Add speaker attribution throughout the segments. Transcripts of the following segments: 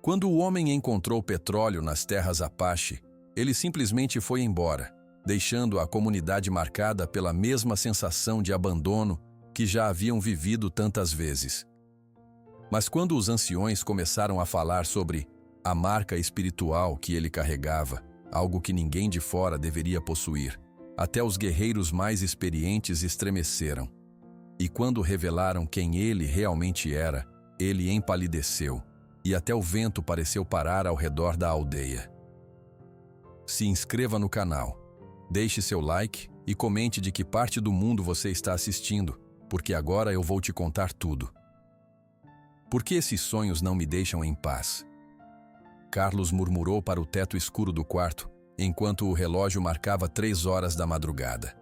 Speaker 1: Quando o homem encontrou petróleo nas terras Apache, ele simplesmente foi embora, deixando a comunidade marcada pela mesma sensação de abandono que já haviam vivido tantas vezes. Mas quando os anciões começaram a falar sobre a marca espiritual que ele carregava, algo que ninguém de fora deveria possuir, até os guerreiros mais experientes estremeceram. E quando revelaram quem ele realmente era, ele empalideceu, e até o vento pareceu parar ao redor da aldeia. Se inscreva no canal, deixe seu like e comente de que parte do mundo você está assistindo, porque agora eu vou te contar tudo. Por que esses sonhos não me deixam em paz? Carlos murmurou para o teto escuro do quarto, enquanto o relógio marcava 3 horas da madrugada.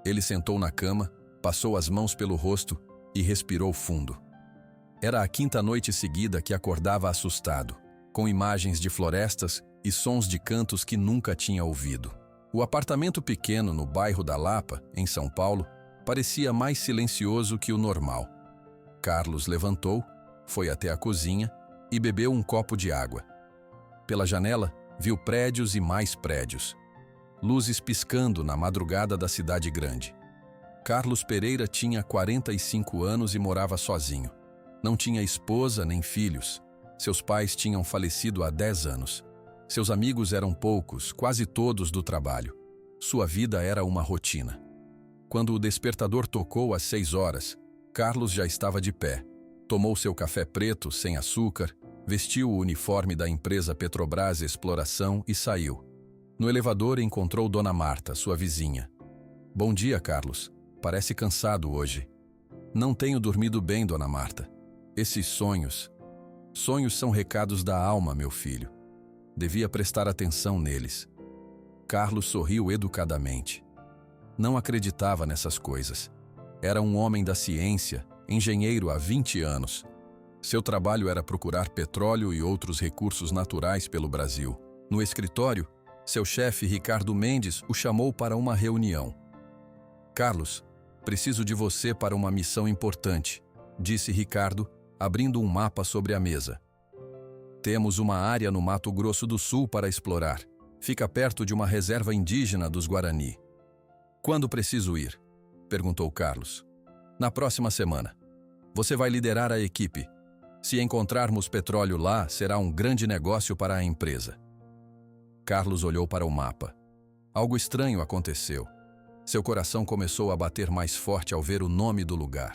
Speaker 1: Ele sentou na cama, passou as mãos pelo rosto e respirou fundo. Era a 5ª noite seguida que acordava assustado, com imagens de florestas e sons de cantos que nunca tinha ouvido. O apartamento pequeno no bairro da Lapa, em São Paulo, parecia mais silencioso que o normal. Carlos levantou, foi até a cozinha e bebeu um copo de água. Pela janela, viu prédios e mais prédios. Luzes piscando na madrugada da cidade grande. Carlos Pereira tinha 45 anos e morava sozinho. Não tinha esposa nem filhos. Seus pais tinham falecido há 10 anos. Seus amigos eram poucos, quase todos do trabalho. Sua vida era uma rotina. Quando o despertador tocou às 6 horas, Carlos já estava de pé. Tomou seu café preto, sem açúcar, vestiu o uniforme da empresa Petrobras Exploração e saiu. No elevador encontrou Dona Marta, sua vizinha. Bom dia, Carlos. Parece cansado hoje. Não tenho dormido bem, Dona Marta. Esses sonhos são recados da alma, meu filho. Devia prestar atenção neles. Carlos sorriu educadamente. Não acreditava nessas coisas. Era um homem da ciência, engenheiro há 20 anos. Seu trabalho era procurar petróleo e outros recursos naturais pelo Brasil. No escritório, seu chefe Ricardo Mendes o chamou para uma reunião. Carlos, preciso de você para uma missão importante, disse Ricardo, abrindo um mapa sobre a mesa. Temos uma área no Mato Grosso do Sul para explorar. Fica perto de uma reserva indígena dos Guarani. Quando preciso ir? Perguntou Carlos. Na próxima semana. Você vai liderar a equipe. Se encontrarmos petróleo lá, será um grande negócio para a empresa. Carlos olhou para o mapa. Algo estranho aconteceu. Seu coração começou a bater mais forte ao ver o nome do lugar.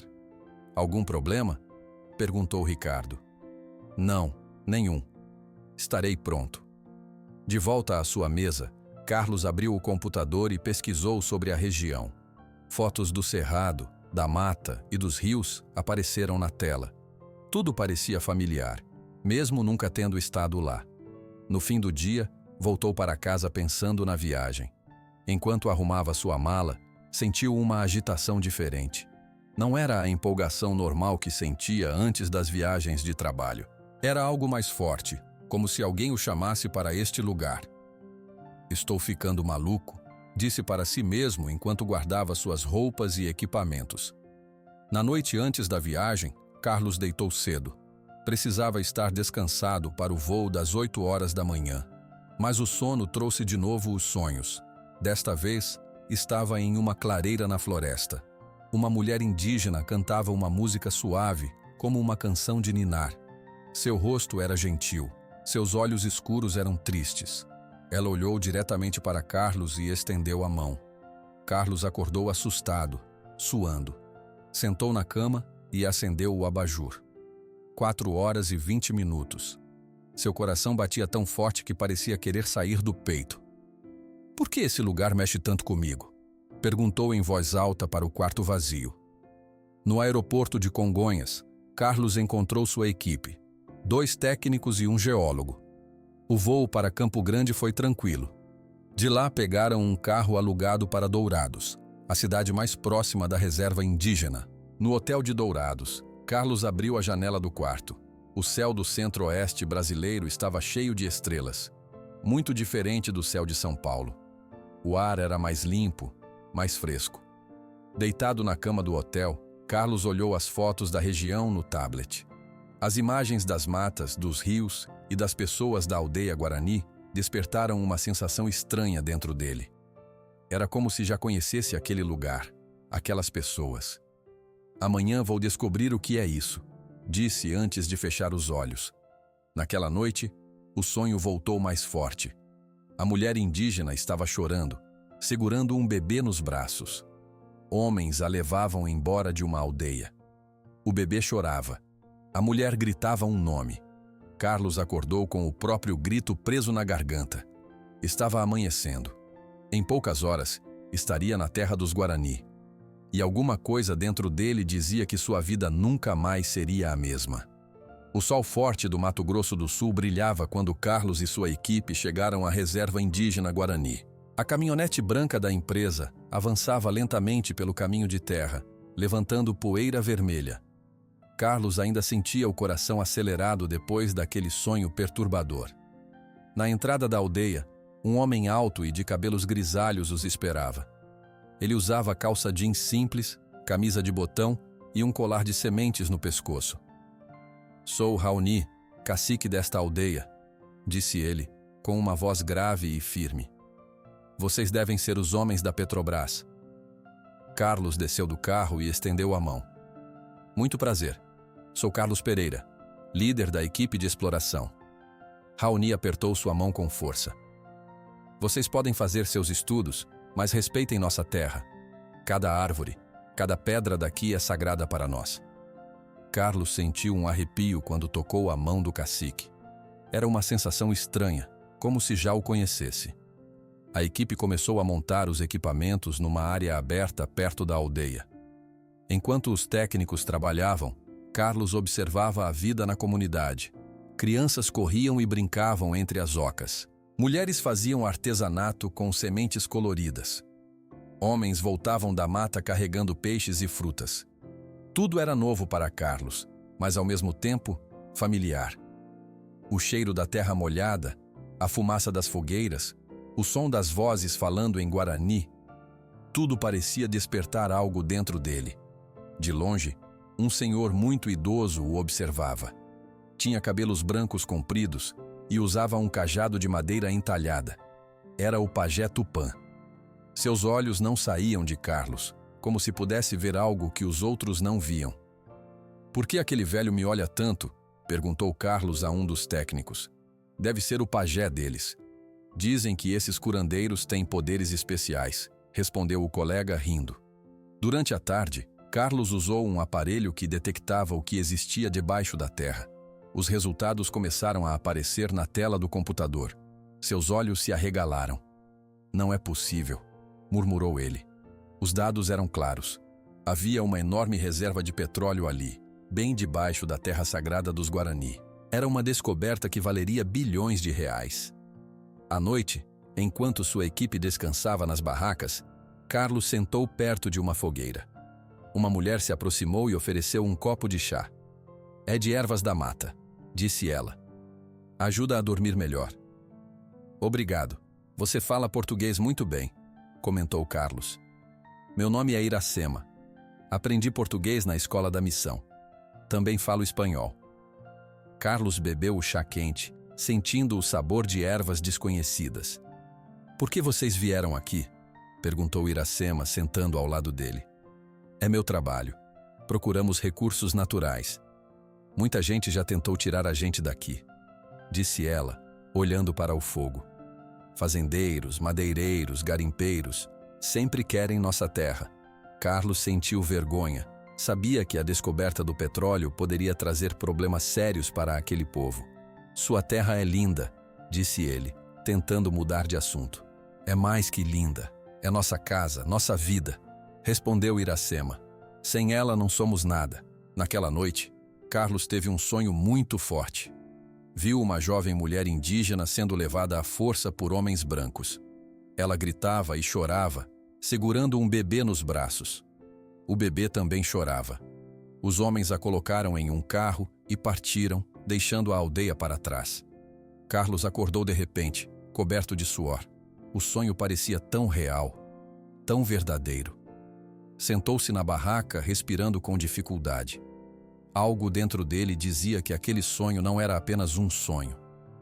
Speaker 1: Algum problema? Perguntou Ricardo. Não, nenhum. Estarei pronto. De volta à sua mesa, Carlos abriu o computador e pesquisou sobre a região. Fotos do cerrado, da mata e dos rios apareceram na tela. Tudo parecia familiar, mesmo nunca tendo estado lá. No fim do dia, voltou para casa pensando na viagem. Enquanto arrumava sua mala, sentiu uma agitação diferente. Não era a empolgação normal que sentia antes das viagens de trabalho. Era algo mais forte, como se alguém o chamasse para este lugar. Estou ficando maluco, disse para si mesmo enquanto guardava suas roupas e equipamentos. Na noite antes da viagem, Carlos deitou cedo. Precisava estar descansado para o voo das 8 horas da manhã. Mas o sono trouxe de novo os sonhos. Desta vez, estava em uma clareira na floresta. Uma mulher indígena cantava uma música suave, como uma canção de ninar. Seu rosto era gentil, seus olhos escuros eram tristes. Ela olhou diretamente para Carlos e estendeu a mão. Carlos acordou assustado, suando. Sentou na cama e acendeu o abajur. 4 horas e 20 minutos. Seu coração batia tão forte que parecia querer sair do peito. Por que esse lugar mexe tanto comigo? Perguntou em voz alta para o quarto vazio. No aeroporto de Congonhas, Carlos encontrou sua equipe. 2 técnicos e um geólogo. O voo para Campo Grande foi tranquilo. De lá pegaram um carro alugado para Dourados, a cidade mais próxima da reserva indígena. No hotel de Dourados, Carlos abriu a janela do quarto. O céu do centro-oeste brasileiro estava cheio de estrelas, muito diferente do céu de São Paulo. O ar era mais limpo, mais fresco. Deitado na cama do hotel, Carlos olhou as fotos da região no tablet. As imagens das matas, dos rios e das pessoas da aldeia Guarani despertaram uma sensação estranha dentro dele. Era como se já conhecesse aquele lugar, aquelas pessoas. Amanhã vou descobrir o que é isso, disse antes de fechar os olhos. Naquela noite, o sonho voltou mais forte. A mulher indígena estava chorando, segurando um bebê nos braços. Homens a levavam embora de uma aldeia. O bebê chorava. A mulher gritava um nome. Carlos acordou com o próprio grito preso na garganta. Estava amanhecendo. Em poucas horas, estaria na terra dos Guarani. E alguma coisa dentro dele dizia que sua vida nunca mais seria a mesma. O sol forte do Mato Grosso do Sul brilhava quando Carlos e sua equipe chegaram à reserva indígena Guarani. A caminhonete branca da empresa avançava lentamente pelo caminho de terra, levantando poeira vermelha. Carlos ainda sentia o coração acelerado depois daquele sonho perturbador. Na entrada da aldeia, um homem alto e de cabelos grisalhos os esperava. Ele usava calça jeans simples, camisa de botão e um colar de sementes no pescoço. "Sou Raoni, cacique desta aldeia", disse ele, com uma voz grave e firme. "Vocês devem ser os homens da Petrobras." Carlos desceu do carro e estendeu a mão. "Muito prazer. Sou Carlos Pereira, líder da equipe de exploração." Raoni apertou sua mão com força. "Vocês podem fazer seus estudos, mas respeitem nossa terra. Cada árvore, cada pedra daqui é sagrada para nós." Carlos sentiu um arrepio quando tocou a mão do cacique. Era uma sensação estranha, como se já o conhecesse. A equipe começou a montar os equipamentos numa área aberta perto da aldeia. Enquanto os técnicos trabalhavam, Carlos observava a vida na comunidade. Crianças corriam e brincavam entre as ocas. Mulheres faziam artesanato com sementes coloridas. Homens voltavam da mata carregando peixes e frutas. Tudo era novo para Carlos, mas ao mesmo tempo familiar. O cheiro da terra molhada, a fumaça das fogueiras, o som das vozes falando em Guarani, tudo parecia despertar algo dentro dele. De longe, um senhor muito idoso o observava. Tinha cabelos brancos compridos e usava um cajado de madeira entalhada. Era o pajé Tupã. Seus olhos não saíam de Carlos, como se pudesse ver algo que os outros não viam. "Por que aquele velho me olha tanto?", perguntou Carlos a um dos técnicos. "Deve ser o pajé deles. Dizem que esses curandeiros têm poderes especiais", respondeu o colega rindo. Durante a tarde, Carlos usou um aparelho que detectava o que existia debaixo da terra. Os resultados começaram a aparecer na tela do computador. Seus olhos se arregalaram. "Não é possível", murmurou ele. Os dados eram claros. Havia uma enorme reserva de petróleo ali, bem debaixo da terra sagrada dos Guarani. Era uma descoberta que valeria bilhões de reais. À noite, enquanto sua equipe descansava nas barracas, Carlos sentou perto de uma fogueira. Uma mulher se aproximou e ofereceu um copo de chá. "É de ervas da mata", disse ela. "Ajuda a dormir melhor." "Obrigado. Você fala português muito bem", comentou Carlos. "Meu nome é Iracema. Aprendi português na escola da missão. Também falo espanhol." Carlos bebeu o chá quente, sentindo o sabor de ervas desconhecidas. "Por que vocês vieram aqui?", perguntou Iracema, sentando ao lado dele. "É meu trabalho. Procuramos recursos naturais. Muita gente já tentou tirar a gente daqui", disse ela, olhando para o fogo. "Fazendeiros, madeireiros, garimpeiros, sempre querem nossa terra." Carlos sentiu vergonha. Sabia que a descoberta do petróleo poderia trazer problemas sérios para aquele povo. "Sua terra é linda", disse ele, tentando mudar de assunto. "É mais que linda. É nossa casa, nossa vida", respondeu Iracema. "Sem ela não somos nada." Naquela noite, Carlos teve um sonho muito forte. Viu uma jovem mulher indígena sendo levada à força por homens brancos. Ela gritava e chorava, segurando um bebê nos braços. O bebê também chorava. Os homens a colocaram em um carro e partiram, deixando a aldeia para trás. Carlos acordou de repente, coberto de suor. O sonho parecia tão real, tão verdadeiro. Sentou-se na barraca, respirando com dificuldade. Algo dentro dele dizia que aquele sonho não era apenas um sonho.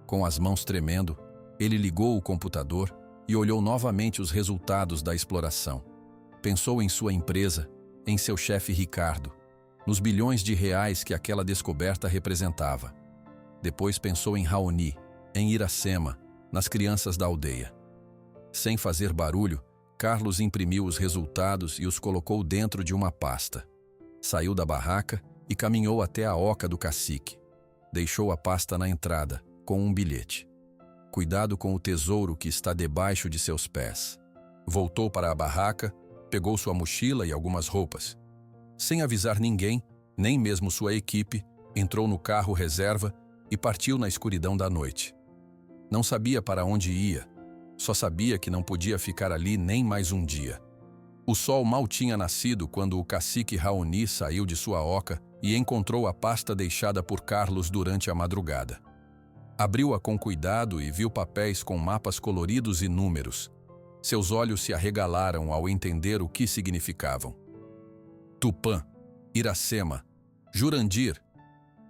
Speaker 1: Com as mãos tremendo, ele ligou o computador e olhou novamente os resultados da exploração. Pensou em sua empresa, em seu chefe Ricardo, nos bilhões de reais que aquela descoberta representava. Depois pensou em Raoni, em Iracema, nas crianças da aldeia. Sem fazer barulho, Carlos imprimiu os resultados e os colocou dentro de uma pasta. Saiu da barraca e caminhou até a oca do cacique. Deixou a pasta na entrada, com um bilhete. Cuidado com o tesouro que está debaixo de seus pés. Voltou para a barraca, pegou sua mochila e algumas roupas. Sem avisar ninguém, nem mesmo sua equipe, entrou no carro reserva e partiu na escuridão da noite. Não sabia para onde ia, só sabia que não podia ficar ali nem mais um dia. O sol mal tinha nascido quando o cacique Raoni saiu de sua oca e encontrou a pasta deixada por Carlos durante a madrugada. Abriu-a com cuidado e viu papéis com mapas coloridos e números. Seus olhos se arregalaram ao entender o que significavam. Tupã, Iracema, Jurandir,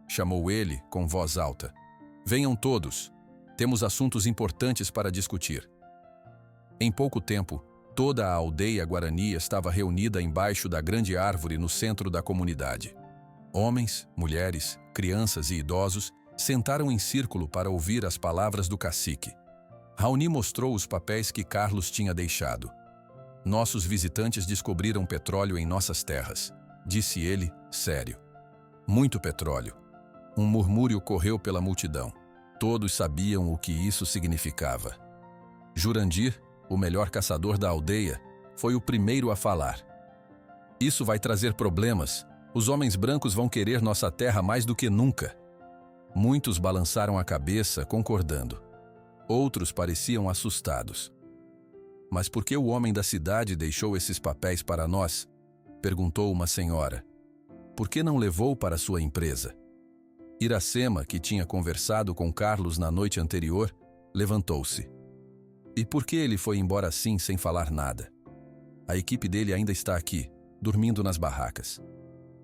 Speaker 1: chamou ele com voz alta. Venham todos, temos assuntos importantes para discutir. Em pouco tempo, toda a aldeia Guarani estava reunida embaixo da grande árvore no centro da comunidade. Homens, mulheres, crianças e idosos sentaram em círculo para ouvir as palavras do cacique. Raoni mostrou os papéis que Carlos tinha deixado. Nossos visitantes descobriram petróleo em nossas terras, disse ele, sério. Muito petróleo. Um murmúrio correu pela multidão. Todos sabiam o que isso significava. Jurandir, o melhor caçador da aldeia, foi o primeiro a falar. Isso vai trazer problemas. Os homens brancos vão querer nossa terra mais do que nunca. Muitos balançaram a cabeça, concordando. Outros pareciam assustados. Mas por que o homem da cidade deixou esses papéis para nós? Perguntou uma senhora. Por que não levou para sua empresa? Iracema, que tinha conversado com Carlos na noite anterior, levantou-se. E por que ele foi embora assim, sem falar nada? A equipe dele ainda está aqui, dormindo nas barracas.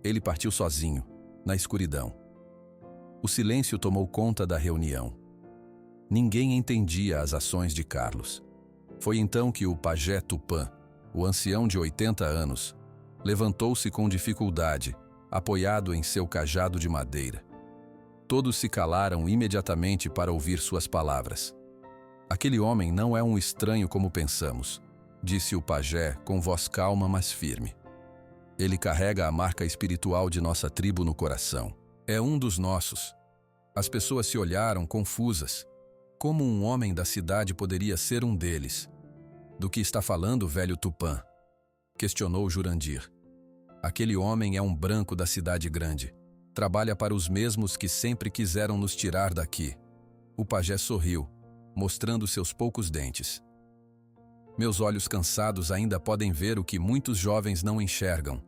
Speaker 1: Ele partiu sozinho, na escuridão. O silêncio tomou conta da reunião. Ninguém entendia as ações de Carlos. Foi então que o pajé Tupã, o ancião de 80 anos, levantou-se com dificuldade, apoiado em seu cajado de madeira. Todos se calaram imediatamente para ouvir suas palavras. Aquele homem não é um estranho como pensamos, disse o pajé com voz calma, mas firme. Ele carrega a marca espiritual de nossa tribo no coração. É um dos nossos. As pessoas se olharam confusas. Como um homem da cidade poderia ser um deles? Do que está falando, velho Tupã? Questionou Jurandir. Aquele homem é um branco da cidade grande. Trabalha para os mesmos que sempre quiseram nos tirar daqui. O pajé sorriu, mostrando seus poucos dentes. Meus olhos cansados ainda podem ver o que muitos jovens não enxergam,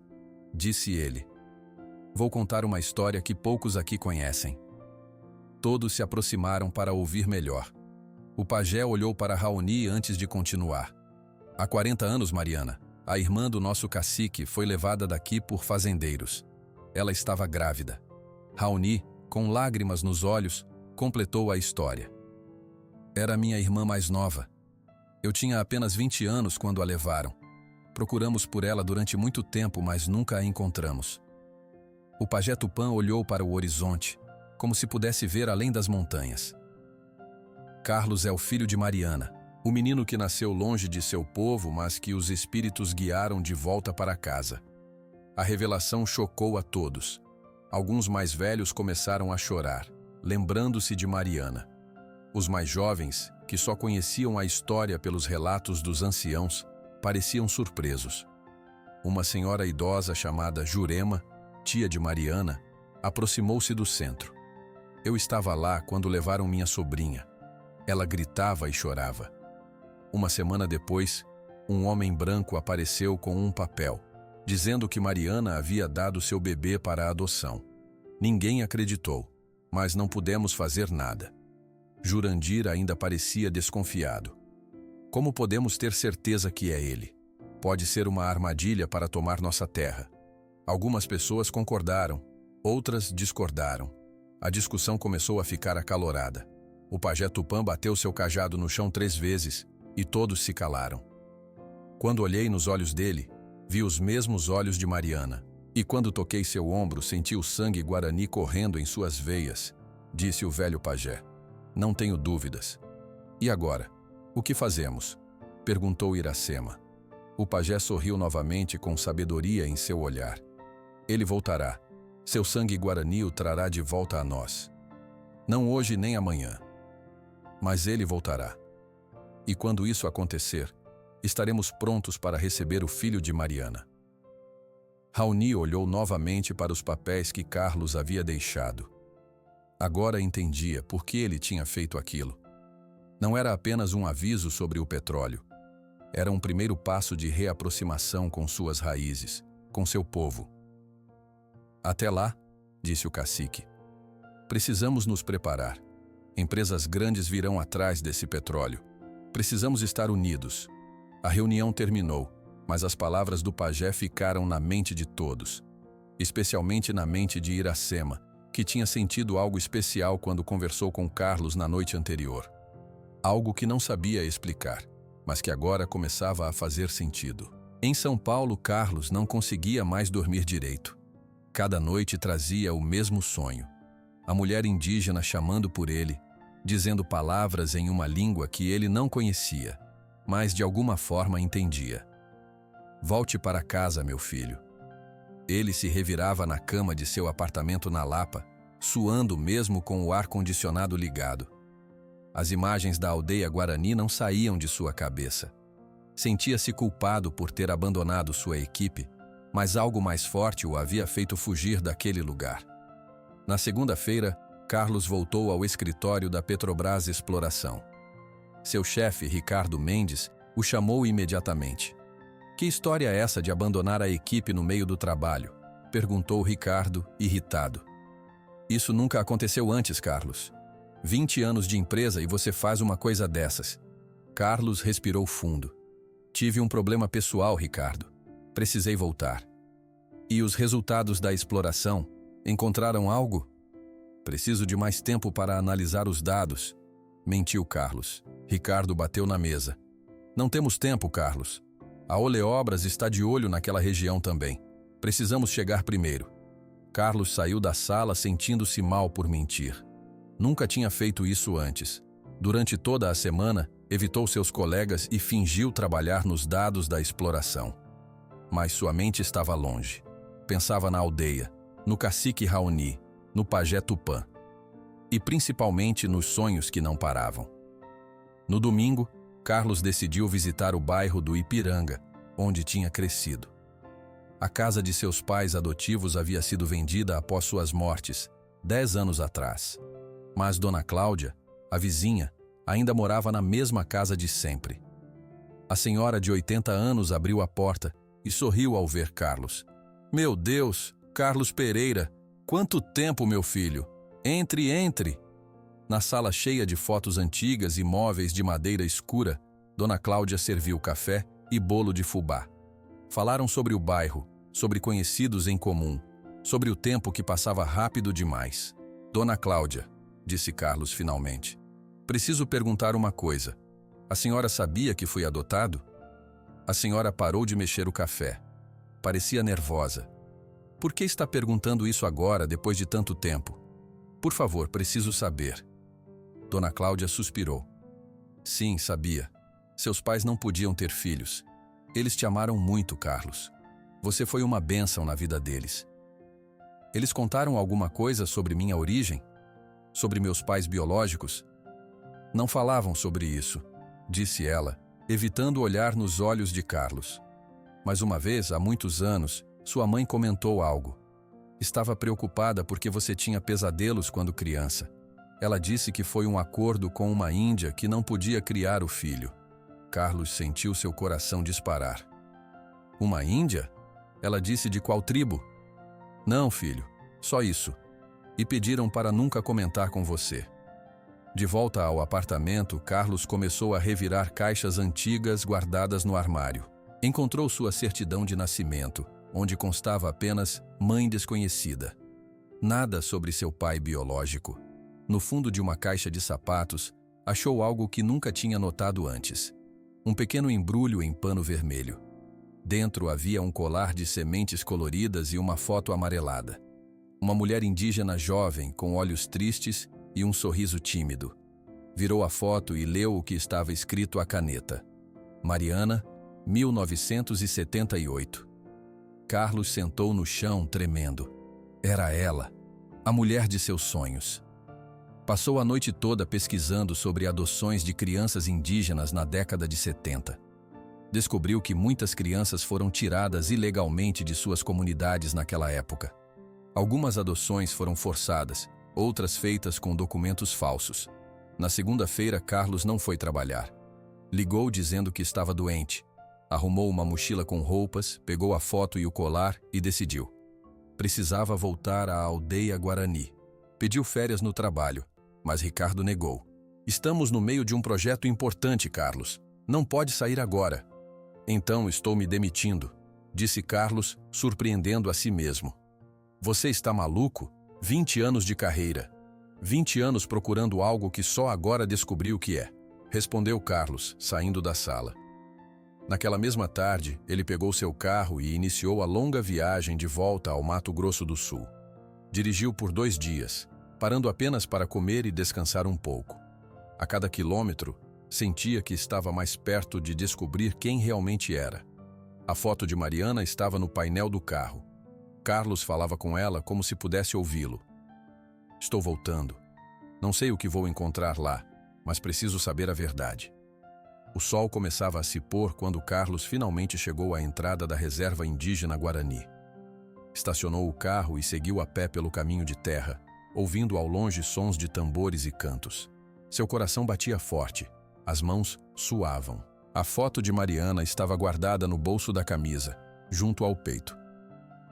Speaker 1: disse ele. Vou contar uma história que poucos aqui conhecem. Todos se aproximaram para ouvir melhor. O pajé olhou para Raoni antes de continuar. Há 40 anos, Mariana, a irmã do nosso cacique foi levada daqui por fazendeiros. Ela estava grávida. Raoni, com lágrimas nos olhos, completou a história. Era minha irmã mais nova. Eu tinha apenas 20 anos quando a levaram. Procuramos por ela durante muito tempo, mas nunca a encontramos. O pajé Tupã olhou para o horizonte, como se pudesse ver além das montanhas. Carlos é o filho de Mariana, o menino que nasceu longe de seu povo, mas que os espíritos guiaram de volta para casa. A revelação chocou a todos. Alguns mais velhos começaram a chorar, lembrando-se de Mariana. Os mais jovens, que só conheciam a história pelos relatos dos anciãos, pareciam surpresos. Uma senhora idosa chamada Jurema, tia de Mariana, aproximou-se do centro. Eu estava lá quando levaram minha sobrinha. Ela gritava e chorava. Uma semana depois, um homem branco apareceu com um papel, dizendo que Mariana havia dado seu bebê para a adoção. Ninguém acreditou, mas não pudemos fazer nada. Jurandir ainda parecia desconfiado. Como podemos ter certeza que é ele? Pode ser uma armadilha para tomar nossa terra. Algumas pessoas concordaram, outras discordaram. A discussão começou a ficar acalorada. O pajé Tupã bateu seu cajado no chão 3 vezes, e todos se calaram. Quando olhei nos olhos dele, vi os mesmos olhos de Mariana, e quando toquei seu ombro, senti o sangue guarani correndo em suas veias, disse o velho pajé. Não tenho dúvidas. E agora? O que fazemos? Perguntou Iracema. O pajé sorriu novamente com sabedoria em seu olhar. Ele voltará. Seu sangue guarani o trará de volta a nós. Não hoje nem amanhã. Mas ele voltará. E quando isso acontecer, estaremos prontos para receber o filho de Mariana. Raoni olhou novamente para os papéis que Carlos havia deixado. Agora entendia por que ele tinha feito aquilo. Não era apenas um aviso sobre o petróleo. Era um primeiro passo de reaproximação com suas raízes, com seu povo. Até lá, disse o cacique, precisamos nos preparar. Empresas grandes virão atrás desse petróleo. Precisamos estar unidos. A reunião terminou, mas as palavras do pajé ficaram na mente de todos, especialmente na mente de Iracema, que tinha sentido algo especial quando conversou com Carlos na noite anterior. Algo que não sabia explicar, mas que agora começava a fazer sentido. Em São Paulo, Carlos não conseguia mais dormir direito. Cada noite trazia o mesmo sonho. A mulher indígena chamando por ele, dizendo palavras em uma língua que ele não conhecia, mas de alguma forma entendia. Volte para casa, meu filho. Ele se revirava na cama de seu apartamento na Lapa, suando mesmo com o ar-condicionado ligado. As imagens da aldeia Guarani não saíam de sua cabeça. Sentia-se culpado por ter abandonado sua equipe, mas algo mais forte o havia feito fugir daquele lugar. Na segunda-feira, Carlos voltou ao escritório da Petrobras Exploração. Seu chefe, Ricardo Mendes, o chamou imediatamente. Que história é essa de abandonar a equipe no meio do trabalho? Perguntou Ricardo, irritado. Isso nunca aconteceu antes, Carlos. 20 anos de empresa e você faz uma coisa dessas. Carlos respirou fundo. Tive um problema pessoal, Ricardo. Precisei voltar. E os resultados da exploração? Encontraram algo? Preciso de mais tempo para analisar os dados. Mentiu Carlos. Ricardo bateu na mesa. Não temos tempo, Carlos. A Oleobras está de olho naquela região também. Precisamos chegar primeiro. Carlos saiu da sala sentindo-se mal por mentir. Nunca tinha feito isso antes. Durante toda a semana, evitou seus colegas e fingiu trabalhar nos dados da exploração. Mas sua mente estava longe. Pensava na aldeia, no cacique Raoni, no pajé Tupã. E principalmente nos sonhos que não paravam. No domingo, Carlos decidiu visitar o bairro do Ipiranga, onde tinha crescido. A casa de seus pais adotivos havia sido vendida após suas mortes, 10 anos atrás. Mas Dona Cláudia, a vizinha, ainda morava na mesma casa de sempre. A senhora de 80 anos abriu a porta e sorriu ao ver Carlos. Meu Deus, Carlos Pereira, quanto tempo, meu filho! Entre, entre! Na sala cheia de fotos antigas e móveis de madeira escura, Dona Cláudia serviu café e bolo de fubá. Falaram sobre o bairro, sobre conhecidos em comum, sobre o tempo que passava rápido demais. Dona Cláudia, disse Carlos finalmente, preciso perguntar uma coisa. A senhora sabia que fui adotado? A senhora parou de mexer o café. Parecia nervosa. Por que está perguntando isso agora, depois de tanto tempo? Por favor, preciso saber. Dona Cláudia suspirou. Sim, sabia. Seus pais não podiam ter filhos. Eles te amaram muito, Carlos. Você foi uma bênção na vida deles. Eles contaram alguma coisa sobre minha origem? Sobre meus pais biológicos? Não falavam sobre isso, disse ela, evitando olhar nos olhos de Carlos. Mas uma vez, há muitos anos, sua mãe comentou algo. Estava preocupada porque você tinha pesadelos quando criança. Ela disse que foi um acordo com uma índia que não podia criar o filho. Carlos sentiu seu coração disparar. Uma índia? Ela disse de qual tribo? Não, filho, só isso. E pediram para nunca comentar com você. De volta ao apartamento, Carlos começou a revirar caixas antigas guardadas no armário. Encontrou sua certidão de nascimento, onde constava apenas mãe desconhecida. Nada sobre seu pai biológico. No fundo de uma caixa de sapatos, achou algo que nunca tinha notado antes. Um pequeno embrulho em pano vermelho. Dentro havia um colar de sementes coloridas e uma foto amarelada. Uma mulher indígena jovem, com olhos tristes e um sorriso tímido. Virou a foto e leu o que estava escrito à caneta. Mariana, 1978. Carlos sentou no chão, tremendo. Era ela, a mulher de seus sonhos. Passou a noite toda pesquisando sobre adoções de crianças indígenas na década de 70. Descobriu que muitas crianças foram tiradas ilegalmente de suas comunidades naquela época. Algumas adoções foram forçadas, outras feitas com documentos falsos. Na segunda-feira, Carlos não foi trabalhar. Ligou dizendo que estava doente. Arrumou uma mochila com roupas, pegou a foto e o colar e decidiu. Precisava voltar à aldeia Guarani. Pediu férias no trabalho, mas Ricardo negou. Estamos no meio de um projeto importante, Carlos. Não pode sair agora. Então estou me demitindo, disse Carlos, surpreendendo a si mesmo. Você está maluco? 20 anos de carreira. 20 anos procurando algo que só agora descobriu o que é, respondeu Carlos, saindo da sala. Naquela mesma tarde, ele pegou seu carro e iniciou a longa viagem de volta ao Mato Grosso do Sul. Dirigiu por 2 dias, parando apenas para comer e descansar um pouco. A cada quilômetro, sentia que estava mais perto de descobrir quem realmente era. A foto de Mariana estava no painel do carro. Carlos falava com ela como se pudesse ouvi-lo. Estou voltando. Não sei o que vou encontrar lá, mas preciso saber a verdade. O sol começava a se pôr quando Carlos finalmente chegou à entrada da reserva indígena Guarani. Estacionou o carro e seguiu a pé pelo caminho de terra, ouvindo ao longe sons de tambores e cantos. Seu coração batia forte, as mãos suavam. A foto de Mariana estava guardada no bolso da camisa, junto ao peito.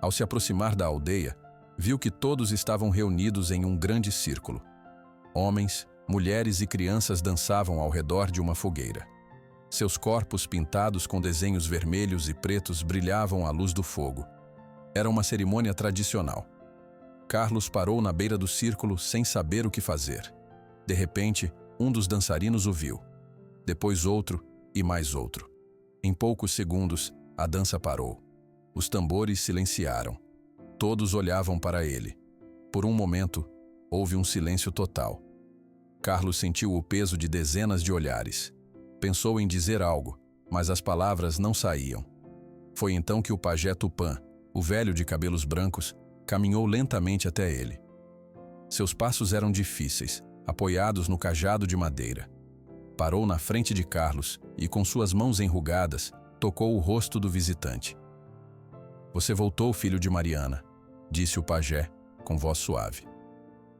Speaker 1: Ao se aproximar da aldeia, viu que todos estavam reunidos em um grande círculo. Homens, mulheres e crianças dançavam ao redor de uma fogueira. Seus corpos pintados com desenhos vermelhos e pretos brilhavam à luz do fogo. Era uma cerimônia tradicional. Carlos parou na beira do círculo sem saber o que fazer. De repente, um dos dançarinos o viu. Depois outro e mais outro. Em poucos segundos, a dança parou. Os tambores silenciaram. Todos olhavam para ele. Por um momento, houve um silêncio total. Carlos sentiu o peso de dezenas de olhares. Pensou em dizer algo, mas as palavras não saíam. Foi então que o pajé Tupã, o velho de cabelos brancos, caminhou lentamente até ele. Seus passos eram difíceis, apoiados no cajado de madeira. Parou na frente de Carlos e, com suas mãos enrugadas, tocou o rosto do visitante. Você voltou, filho de Mariana, disse o pajé, com voz suave.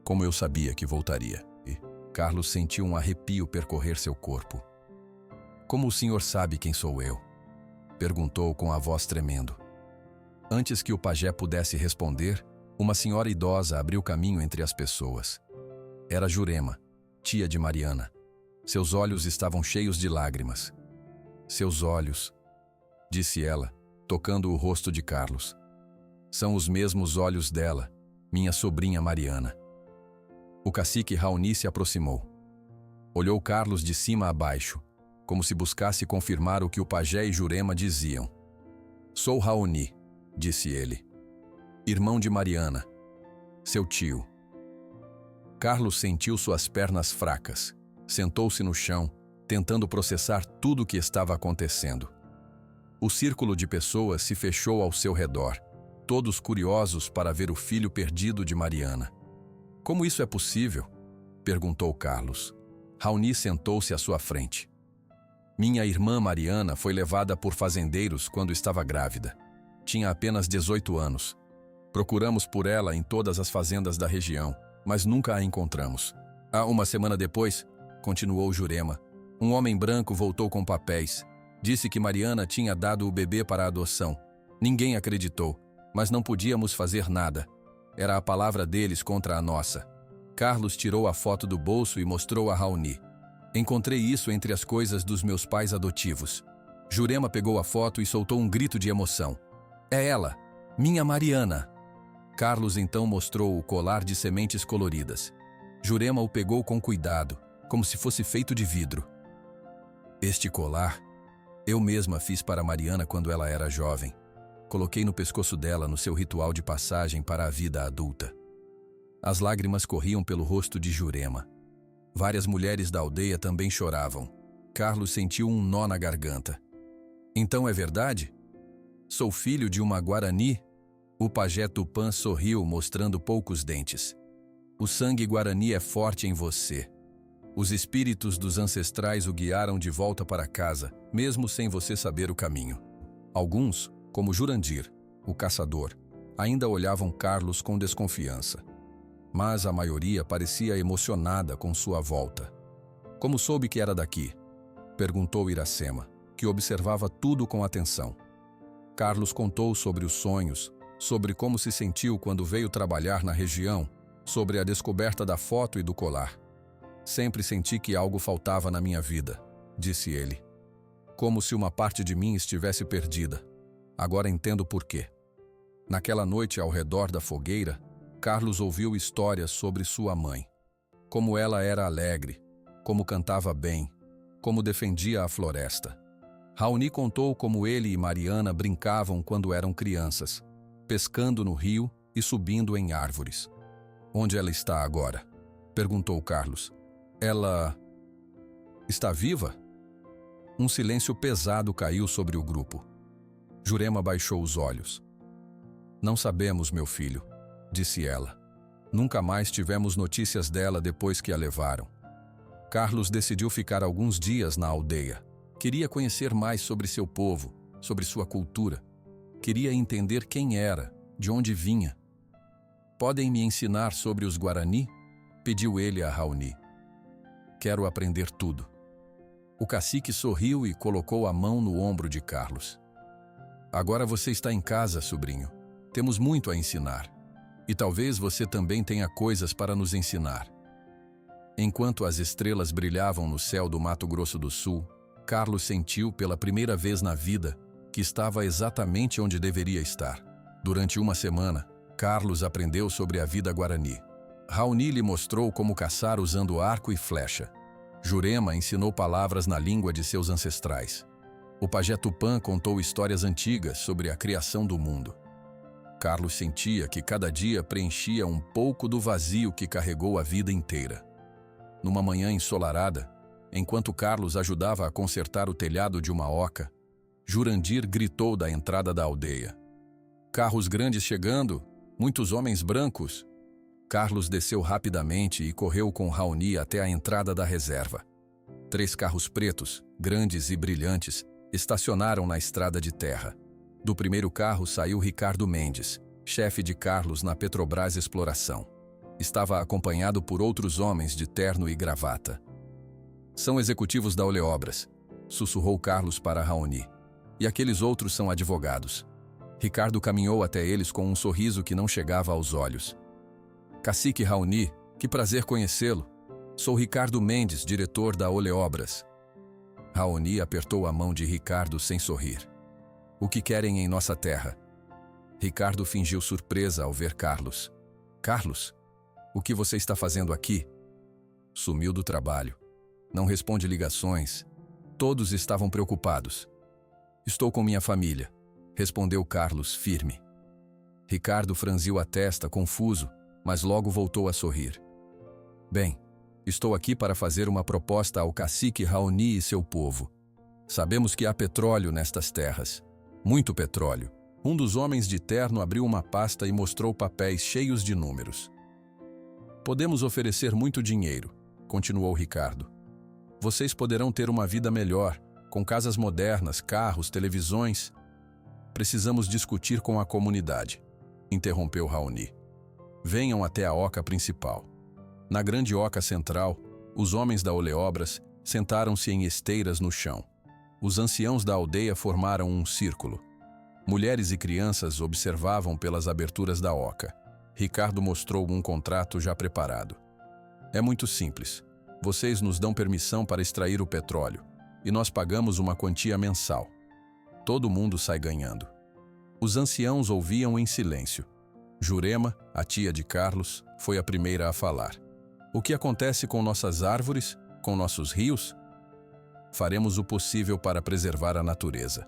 Speaker 1: Como eu sabia que voltaria. E Carlos sentiu um arrepio percorrer seu corpo. Como o senhor sabe quem sou eu? Perguntou com a voz tremendo. Antes que o pajé pudesse responder, uma senhora idosa abriu caminho entre as pessoas. Era Jurema, tia de Mariana. Seus olhos estavam cheios de lágrimas. Seus olhos, disse ela, tocando o rosto de Carlos. São os mesmos olhos dela, minha sobrinha Mariana. O cacique Raoni se aproximou. Olhou Carlos de cima a baixo, como se buscasse confirmar o que o pajé e Jurema diziam. Sou Raoni, disse ele. Irmão de Mariana, seu tio. Carlos sentiu suas pernas fracas. Sentou-se no chão, tentando processar tudo o que estava acontecendo. O círculo de pessoas se fechou ao seu redor, todos curiosos para ver o filho perdido de Mariana. Como isso é possível? Perguntou Carlos. Raoni sentou-se à sua frente. Minha irmã Mariana foi levada por fazendeiros quando estava grávida. Tinha apenas 18 anos. Procuramos por ela em todas as fazendas da região, mas nunca a encontramos. Uma semana depois, continuou Jurema, um homem branco voltou com papéis. Disse que Mariana tinha dado o bebê para a adoção. Ninguém acreditou, mas não podíamos fazer nada. Era a palavra deles contra a nossa. Carlos tirou a foto do bolso e mostrou a Raoni. Encontrei isso entre as coisas dos meus pais adotivos. Jurema pegou a foto e soltou um grito de emoção. É ela, minha Mariana. Carlos então mostrou o colar de sementes coloridas. Jurema o pegou com cuidado, como se fosse feito de vidro. Este colar, eu mesma fiz para Mariana quando ela era jovem. Coloquei no pescoço dela no seu ritual de passagem para a vida adulta. As lágrimas corriam pelo rosto de Jurema. Várias mulheres da aldeia também choravam. Carlos sentiu um nó na garganta. Então é verdade? Sou filho de uma Guarani? O pajé Tupã sorriu, mostrando poucos dentes. O sangue Guarani é forte em você. Os espíritos dos ancestrais o guiaram de volta para casa, mesmo sem você saber o caminho. Alguns, como Jurandir, o caçador, ainda olhavam Carlos com desconfiança. Mas a maioria parecia emocionada com sua volta. Como soube que era daqui? Perguntou Iracema, que observava tudo com atenção. Carlos contou sobre os sonhos, sobre como se sentiu quando veio trabalhar na região, sobre a descoberta da foto e do colar. Sempre senti que algo faltava na minha vida, disse ele. Como se uma parte de mim estivesse perdida. Agora entendo por quê. Naquela noite, ao redor da fogueira, Carlos ouviu histórias sobre sua mãe. Como ela era alegre, como cantava bem, como defendia a floresta. Raoni contou como ele e Mariana brincavam quando eram crianças, pescando no rio e subindo em árvores. Onde ela está agora? Perguntou Carlos. Ela está viva? Um silêncio pesado caiu sobre o grupo. Jurema baixou os olhos. Não sabemos, meu filho, disse ela. Nunca mais tivemos notícias dela depois que a levaram. Carlos decidiu ficar alguns dias na aldeia. Queria conhecer mais sobre seu povo, sobre sua cultura. Queria entender quem era, de onde vinha. Podem me ensinar sobre os Guarani? Pediu ele a Raoni. Quero aprender tudo. O cacique sorriu e colocou a mão no ombro de Carlos. Agora você está em casa, sobrinho. Temos muito a ensinar. E talvez você também tenha coisas para nos ensinar. Enquanto as estrelas brilhavam no céu do Mato Grosso do Sul, Carlos sentiu pela primeira vez na vida que estava exatamente onde deveria estar. Durante uma semana, Carlos aprendeu sobre a vida Guarani. Raoni lhe mostrou como caçar usando arco e flecha. Jurema ensinou palavras na língua de seus ancestrais. O pajé Tupã contou histórias antigas sobre a criação do mundo. Carlos sentia que cada dia preenchia um pouco do vazio que carregou a vida inteira. Numa manhã ensolarada, enquanto Carlos ajudava a consertar o telhado de uma oca, Jurandir gritou da entrada da aldeia. Carros grandes chegando, muitos homens brancos. Carlos desceu rapidamente e correu com Raoni até a entrada da reserva. 3 carros pretos, grandes e brilhantes, estacionaram na estrada de terra. Do primeiro carro saiu Ricardo Mendes, chefe de Carlos na Petrobras Exploração. Estava acompanhado por outros homens de terno e gravata. São executivos da Oleobras, sussurrou Carlos para Raoni. E aqueles outros são advogados. Ricardo caminhou até eles com um sorriso que não chegava aos olhos. Cacique Raoni, que prazer conhecê-lo. Sou Ricardo Mendes, diretor da Oleobras. Raoni apertou a mão de Ricardo sem sorrir. O que querem em nossa terra? Ricardo fingiu surpresa ao ver Carlos. Carlos, o que você está fazendo aqui? Sumiu do trabalho. Não responde ligações. Todos estavam preocupados. Estou com minha família, respondeu Carlos firme. Ricardo franziu a testa, confuso, mas logo voltou a sorrir. Bem, estou aqui para fazer uma proposta ao cacique Raoni e seu povo. Sabemos que há petróleo nestas terras. Muito petróleo. Um dos homens de terno abriu uma pasta e mostrou papéis cheios de números. Podemos oferecer muito dinheiro, continuou Ricardo. Vocês poderão ter uma vida melhor, com casas modernas, carros, televisões. Precisamos discutir com a comunidade, interrompeu Raoni. Venham até a oca principal. Na grande oca central, os homens da Oleobras sentaram-se em esteiras no chão. Os anciãos da aldeia formaram um círculo. Mulheres e crianças observavam pelas aberturas da oca. Ricardo mostrou um contrato já preparado. É muito simples. Vocês nos dão permissão para extrair o petróleo, e nós pagamos uma quantia mensal. Todo mundo sai ganhando. Os anciãos ouviam em silêncio. Jurema, a tia de Carlos, foi a primeira a falar. O que acontece com nossas árvores, com nossos rios? Faremos o possível para preservar a natureza,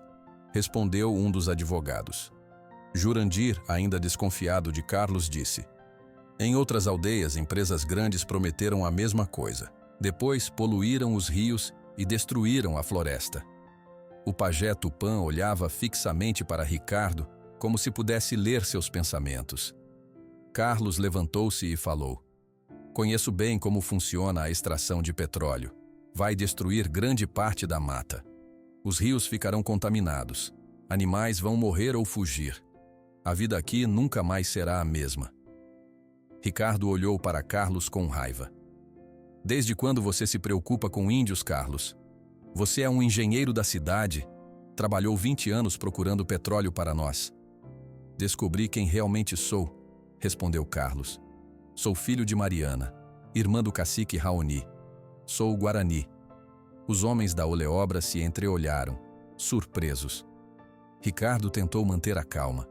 Speaker 1: respondeu um dos advogados. Jurandir, ainda desconfiado de Carlos, disse: em outras aldeias, empresas grandes prometeram a mesma coisa. Depois poluíram os rios e destruíram a floresta. O pajé Tupã olhava fixamente para Ricardo, como se pudesse ler seus pensamentos. Carlos levantou-se e falou: conheço bem como funciona a extração de petróleo. Vai destruir grande parte da mata. Os rios ficarão contaminados. Animais vão morrer ou fugir. A vida aqui nunca mais será a mesma. Ricardo olhou para Carlos com raiva. Desde quando você se preocupa com índios, Carlos? Você é um engenheiro da cidade. Trabalhou 20 anos procurando petróleo para nós. Descobri quem realmente sou, respondeu Carlos. Sou filho de Mariana, irmã do cacique Raoni. Sou o Guarani. Os homens da Oleobra se entreolharam, surpresos. Ricardo tentou manter a calma.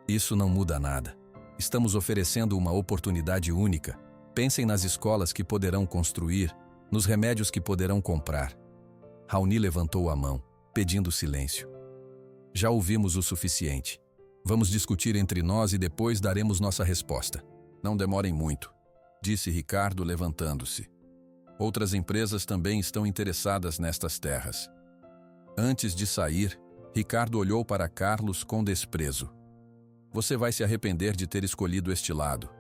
Speaker 1: Isso não muda nada. Estamos oferecendo uma oportunidade única. Pensem nas escolas que poderão construir, nos remédios que poderão comprar. Raoni levantou a mão, pedindo silêncio. Já ouvimos o suficiente. Vamos discutir entre nós e depois daremos nossa resposta. Não demorem muito, disse Ricardo, levantando-se. Outras empresas também estão interessadas nestas terras. Antes de sair, Ricardo olhou para Carlos com desprezo. Você vai se arrepender de ter escolhido este lado.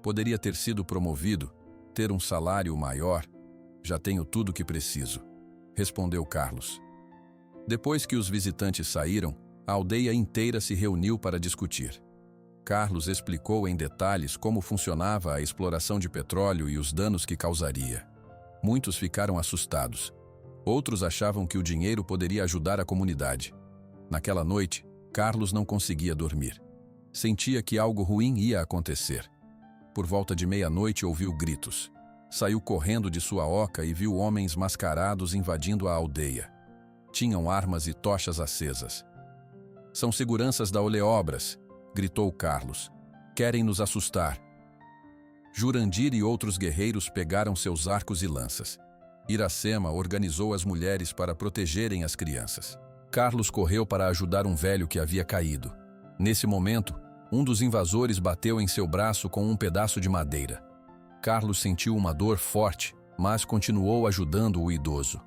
Speaker 1: Poderia ter sido promovido, ter um salário maior. Já tenho tudo o que preciso, respondeu Carlos. Depois que os visitantes saíram, a aldeia inteira se reuniu para discutir. Carlos explicou em detalhes como funcionava a exploração de petróleo e os danos que causaria. Muitos ficaram assustados. Outros achavam que o dinheiro poderia ajudar a comunidade. Naquela noite, Carlos não conseguia dormir. Sentia que algo ruim ia acontecer. Por volta de meia-noite ouviu gritos. Saiu correndo de sua oca e viu homens mascarados invadindo a aldeia. Tinham armas e tochas acesas. São seguranças da Oleobras, gritou Carlos. Querem nos assustar. Jurandir e outros guerreiros pegaram seus arcos e lanças. Iracema organizou as mulheres para protegerem as crianças. Carlos correu para ajudar um velho que havia caído. Nesse momento, um dos invasores bateu em seu braço com um pedaço de madeira. Carlos sentiu uma dor forte, mas continuou ajudando o idoso.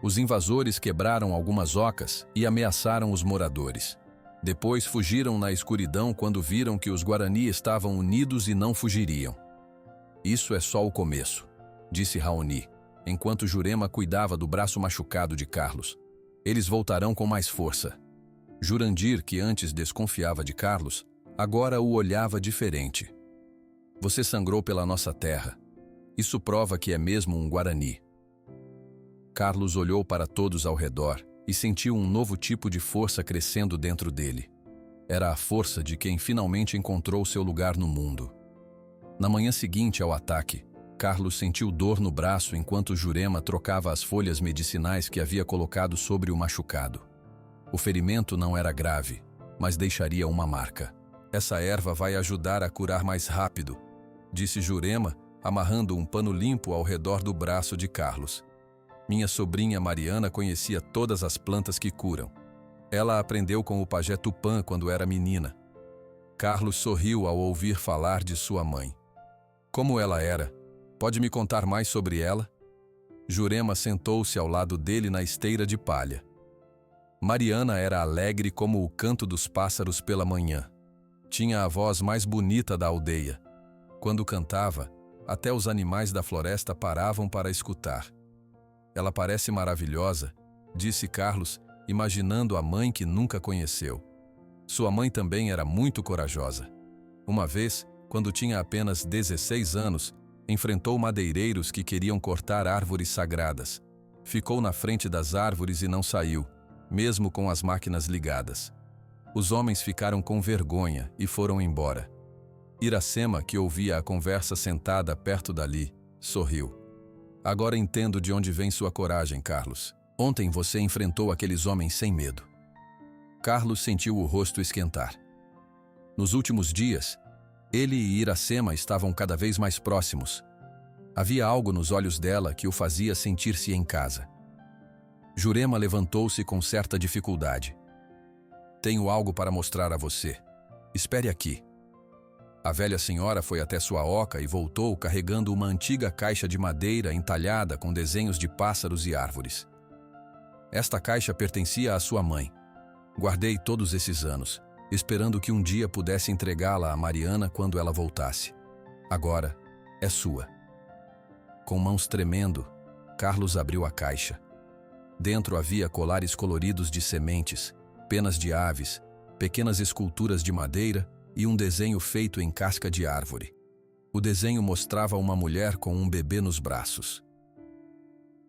Speaker 1: Os invasores quebraram algumas ocas e ameaçaram os moradores. Depois fugiram na escuridão quando viram que os Guarani estavam unidos e não fugiriam. Isso é só o começo, disse Raoni, enquanto Jurema cuidava do braço machucado de Carlos. Eles voltarão com mais força. Jurandir, que antes desconfiava de Carlos, agora o olhava diferente. Você sangrou pela nossa terra. Isso prova que é mesmo um Guarani. Carlos olhou para todos ao redor e sentiu um novo tipo de força crescendo dentro dele. Era a força de quem finalmente encontrou seu lugar no mundo. Na manhã seguinte ao ataque, Carlos sentiu dor no braço enquanto Jurema trocava as folhas medicinais que havia colocado sobre o machucado. O ferimento não era grave, mas deixaria uma marca. Essa erva vai ajudar a curar mais rápido, disse Jurema, amarrando um pano limpo ao redor do braço de Carlos. Minha sobrinha Mariana conhecia todas as plantas que curam. Ela aprendeu com o pajé Tupã quando era menina. Carlos sorriu ao ouvir falar de sua mãe. Como ela era? Pode me contar mais sobre ela? Jurema sentou-se ao lado dele na esteira de palha. Mariana era alegre como o canto dos pássaros pela manhã. Tinha a voz mais bonita da aldeia. Quando cantava, até os animais da floresta paravam para escutar. Ela parece maravilhosa, disse Carlos, imaginando a mãe que nunca conheceu. Sua mãe também era muito corajosa. Uma vez, quando tinha apenas 16 anos, enfrentou madeireiros que queriam cortar árvores sagradas. Ficou na frente das árvores e não saiu, mesmo com as máquinas ligadas. Os homens ficaram com vergonha e foram embora. Iracema, que ouvia a conversa sentada perto dali, sorriu. Agora entendo de onde vem sua coragem, Carlos. Ontem você enfrentou aqueles homens sem medo. Carlos sentiu o rosto esquentar. Nos últimos dias, ele e Iracema estavam cada vez mais próximos. Havia algo nos olhos dela que o fazia sentir-se em casa. Jurema levantou-se com certa dificuldade. Tenho algo para mostrar a você. Espere aqui. A velha senhora foi até sua oca e voltou carregando uma antiga caixa de madeira entalhada com desenhos de pássaros e árvores. Esta caixa pertencia à sua mãe. Guardei todos esses anos, esperando que um dia pudesse entregá-la a Mariana quando ela voltasse. Agora é sua. Com mãos tremendo, Carlos abriu a caixa. Dentro havia colares coloridos de sementes, penas de aves, pequenas esculturas de madeira e um desenho feito em casca de árvore. O desenho mostrava uma mulher com um bebê nos braços.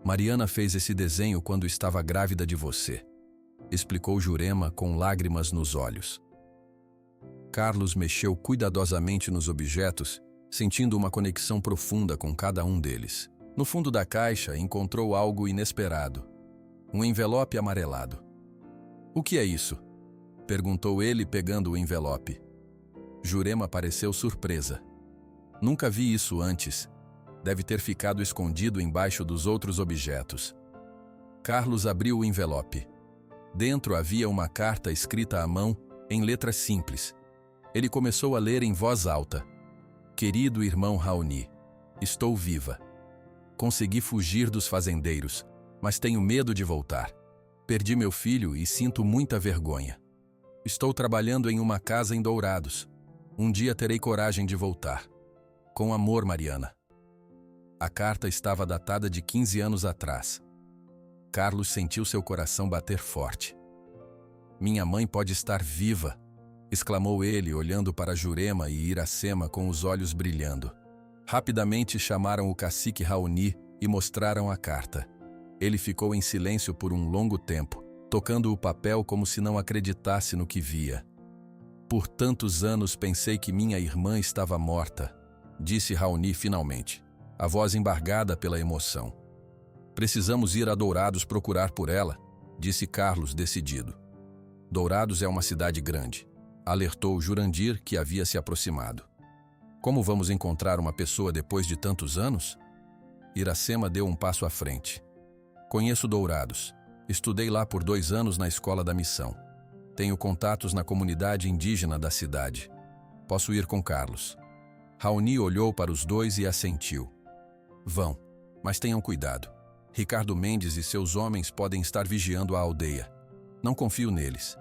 Speaker 1: Mariana fez esse desenho quando estava grávida de você, explicou Jurema com lágrimas nos olhos. Carlos mexeu cuidadosamente nos objetos, sentindo uma conexão profunda com cada um deles. No fundo da caixa encontrou algo inesperado. Um envelope amarelado. O que é isso? Perguntou ele pegando o envelope. Jurema pareceu surpresa. Nunca vi isso antes. Deve ter ficado escondido embaixo dos outros objetos. Carlos abriu o envelope. Dentro havia uma carta escrita à mão, em letras simples. Ele começou a ler em voz alta. Querido irmão Raoni, estou viva. Consegui fugir dos fazendeiros, mas tenho medo de voltar. Perdi meu filho e sinto muita vergonha. Estou trabalhando em uma casa em Dourados. Um dia terei coragem de voltar. Com amor, Mariana. A carta estava datada de 15 anos atrás. Carlos sentiu seu coração bater forte. Minha mãe pode estar viva, exclamou ele, olhando para Jurema e Iracema com os olhos brilhando. Rapidamente chamaram o cacique Raoni e mostraram a carta. Ele ficou em silêncio por um longo tempo, tocando o papel como se não acreditasse no que via. Por tantos anos pensei que minha irmã estava morta, disse Raoni finalmente, a voz embargada pela emoção. Precisamos ir a Dourados procurar por ela, disse Carlos decidido. Dourados é uma cidade grande, alertou Jurandir, que havia se aproximado. Como vamos encontrar uma pessoa depois de tantos anos? Iracema deu um passo à frente. Conheço Dourados. Estudei lá por 2 anos na escola da missão. Tenho contatos na comunidade indígena da cidade. Posso ir com Carlos. Raoni olhou para os dois e assentiu. Vão, mas tenham cuidado. Ricardo Mendes e seus homens podem estar vigiando a aldeia. Não confio neles.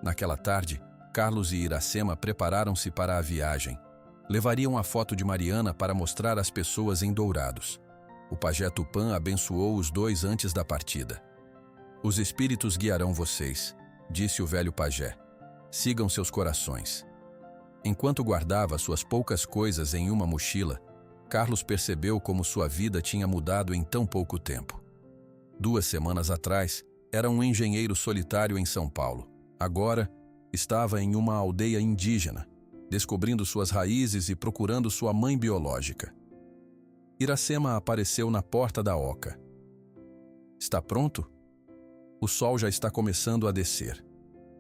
Speaker 1: Naquela tarde, Carlos e Iracema prepararam-se para a viagem. Levariam a foto de Mariana para mostrar às pessoas em Dourados. O pajé Tupã abençoou os dois antes da partida. Os espíritos guiarão vocês, disse o velho pajé. Sigam seus corações. Enquanto guardava suas poucas coisas em uma mochila, Carlos percebeu como sua vida tinha mudado em tão pouco tempo. 2 semanas atrás, era um engenheiro solitário em São Paulo. Agora, estava em uma aldeia indígena, descobrindo suas raízes e procurando sua mãe biológica. Iracema apareceu na porta da oca. Está pronto? O sol já está começando a descer.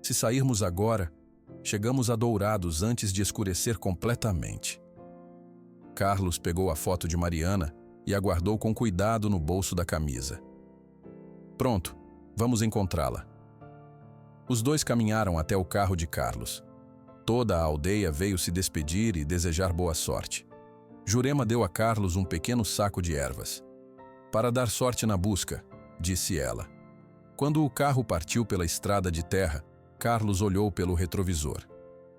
Speaker 1: Se sairmos agora, chegamos a Dourados antes de escurecer completamente. Carlos pegou a foto de Mariana e a guardou com cuidado no bolso da camisa. Pronto, vamos encontrá-la. Os dois caminharam até o carro de Carlos. Toda a aldeia veio se despedir e desejar boa sorte. Jurema deu a Carlos um pequeno saco de ervas. Para dar sorte na busca, disse ela. Quando o carro partiu pela estrada de terra, Carlos olhou pelo retrovisor.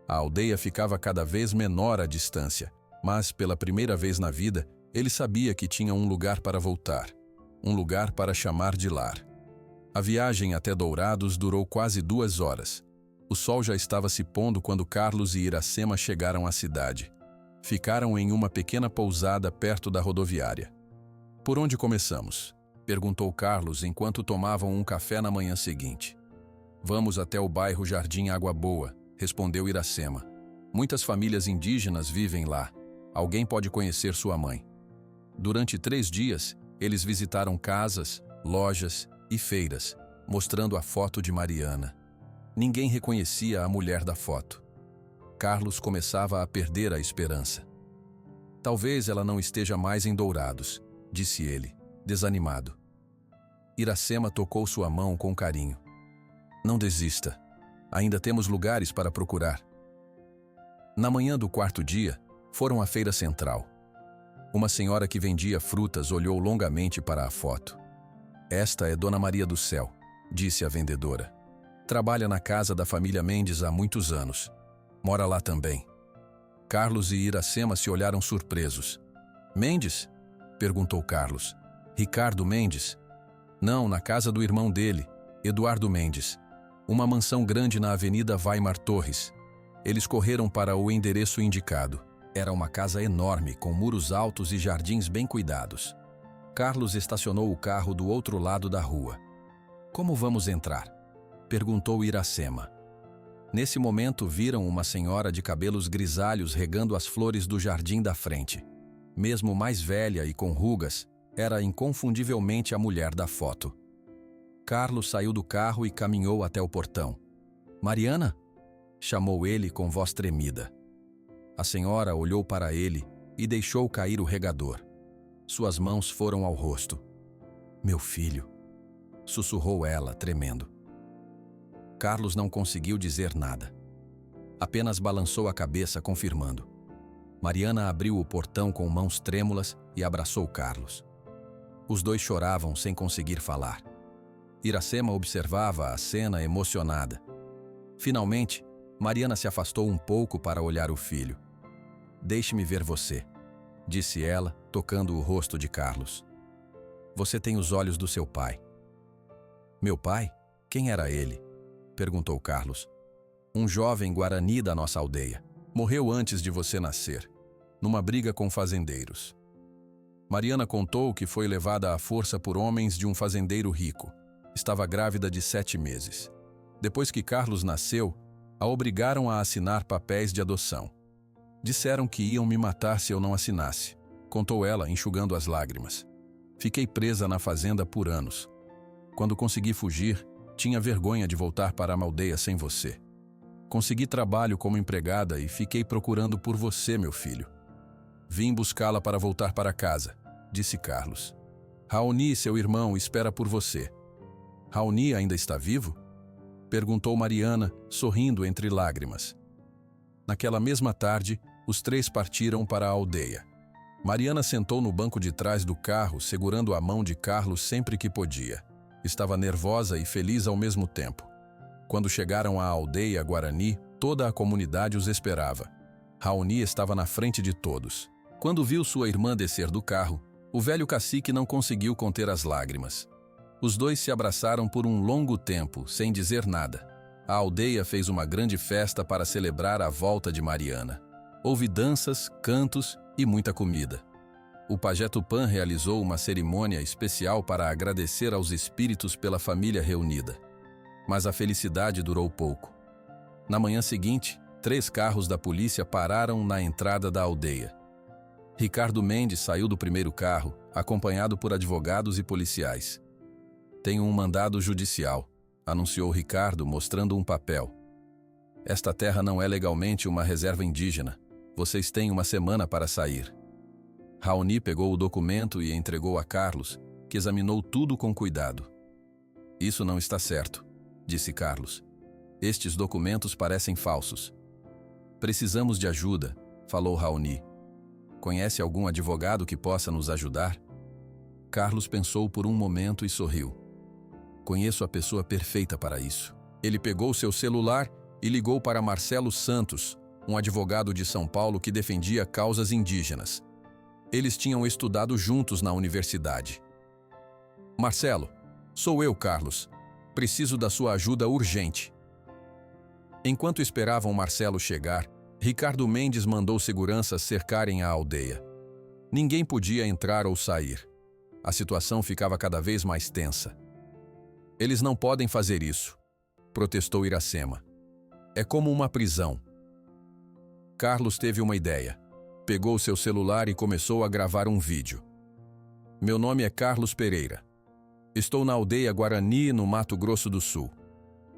Speaker 1: A aldeia ficava cada vez menor à distância, mas, pela primeira vez na vida, ele sabia que tinha um lugar para voltar, um lugar para chamar de lar. A viagem até Dourados durou quase 2 horas. O sol já estava se pondo quando Carlos e Iracema chegaram à cidade. Ficaram em uma pequena pousada perto da rodoviária. Por onde começamos? Perguntou Carlos enquanto tomavam um café na manhã seguinte. Vamos até o bairro Jardim Água Boa, respondeu Iracema. Muitas famílias indígenas vivem lá. Alguém pode conhecer sua mãe. Durante 3 dias, eles visitaram casas, lojas e feiras, mostrando a foto de Mariana. Ninguém reconhecia a mulher da foto. Carlos começava a perder a esperança. Talvez ela não esteja mais em Dourados, disse ele, desanimado. Iracema tocou sua mão com carinho. Não desista. Ainda temos lugares para procurar. Na manhã do quarto dia, foram à feira central. Uma senhora que vendia frutas olhou longamente para a foto. Esta é Dona Maria do Céu, disse a vendedora. Trabalha na casa da família Mendes há muitos anos. Mora lá também. Carlos e Iracema se olharam surpresos. Mendes? Perguntou Carlos. Ricardo Mendes? Não, na casa do irmão dele, Eduardo Mendes. Uma mansão grande na Avenida Weimar Torres. Eles correram para o endereço indicado. Era uma casa enorme, com muros altos e jardins bem cuidados. Carlos estacionou o carro do outro lado da rua. Como vamos entrar? Perguntou Iracema. Nesse momento viram uma senhora de cabelos grisalhos regando as flores do jardim da frente. Mesmo mais velha e com rugas, era inconfundivelmente a mulher da foto. Carlos saiu do carro e caminhou até o portão. Mariana? Chamou ele com voz tremida. A senhora olhou para ele e deixou cair o regador. Suas mãos foram ao rosto. Meu filho, sussurrou ela, tremendo. Carlos não conseguiu dizer nada. Apenas balançou a cabeça, confirmando. Mariana abriu o portão com mãos trêmulas e abraçou Carlos. Os dois choravam sem conseguir falar. Iracema observava a cena emocionada. Finalmente, Mariana se afastou um pouco para olhar o filho. Deixe-me ver você, disse ela, tocando o rosto de Carlos. Você tem os olhos do seu pai. Meu pai? Quem era ele? Perguntou Carlos. Um jovem guarani da nossa aldeia. Morreu antes de você nascer, numa briga com fazendeiros. Mariana contou que foi levada à força por homens de um fazendeiro rico. Estava grávida de 7 meses. Depois que Carlos nasceu, a obrigaram a assinar papéis de adoção. Disseram que iam me matar se eu não assinasse, contou ela, enxugando as lágrimas. Fiquei presa na fazenda por anos. Quando consegui fugir, tinha vergonha de voltar para a aldeia sem você. Consegui trabalho como empregada e fiquei procurando por você, meu filho. Vim buscá-la para voltar para casa, disse Carlos. Raoni, seu irmão, espera por você. Raoni ainda está vivo? Perguntou Mariana, sorrindo entre lágrimas. Naquela mesma tarde, os 3 partiram para a aldeia. Mariana sentou no banco de trás do carro, segurando a mão de Carlos sempre que podia. Estava nervosa e feliz ao mesmo tempo. Quando chegaram à aldeia Guarani, toda a comunidade os esperava. Raoni estava na frente de todos. Quando viu sua irmã descer do carro, o velho cacique não conseguiu conter as lágrimas. Os dois se abraçaram por um longo tempo, sem dizer nada. A aldeia fez uma grande festa para celebrar a volta de Mariana. Houve danças, cantos e muita comida. O pajé Tupã realizou uma cerimônia especial para agradecer aos espíritos pela família reunida. Mas a felicidade durou pouco. Na manhã seguinte, 3 carros da polícia pararam na entrada da aldeia. Ricardo Mendes saiu do primeiro carro, acompanhado por advogados e policiais. Tenho um mandado judicial, anunciou Ricardo, mostrando um papel. Esta terra não é legalmente uma reserva indígena. Vocês têm uma semana para sair. Raoni pegou o documento e entregou a Carlos, que examinou tudo com cuidado. Isso não está certo, disse Carlos. Estes documentos parecem falsos. Precisamos de ajuda, falou Raoni. Conhece algum advogado que possa nos ajudar? Carlos pensou por um momento e sorriu. Conheço a pessoa perfeita para isso. Ele pegou seu celular e ligou para Marcelo Santos, um advogado de São Paulo que defendia causas indígenas. Eles tinham estudado juntos na universidade. Marcelo, sou eu, Carlos. Preciso da sua ajuda urgente. Enquanto esperavam Marcelo chegar, Ricardo Mendes mandou seguranças cercarem a aldeia. Ninguém podia entrar ou sair. A situação ficava cada vez mais tensa. Eles não podem fazer isso, protestou Iracema. É como uma prisão. Carlos teve uma ideia. Pegou seu celular e começou a gravar um vídeo. Meu nome é Carlos Pereira. Estou na aldeia Guarani, no Mato Grosso do Sul.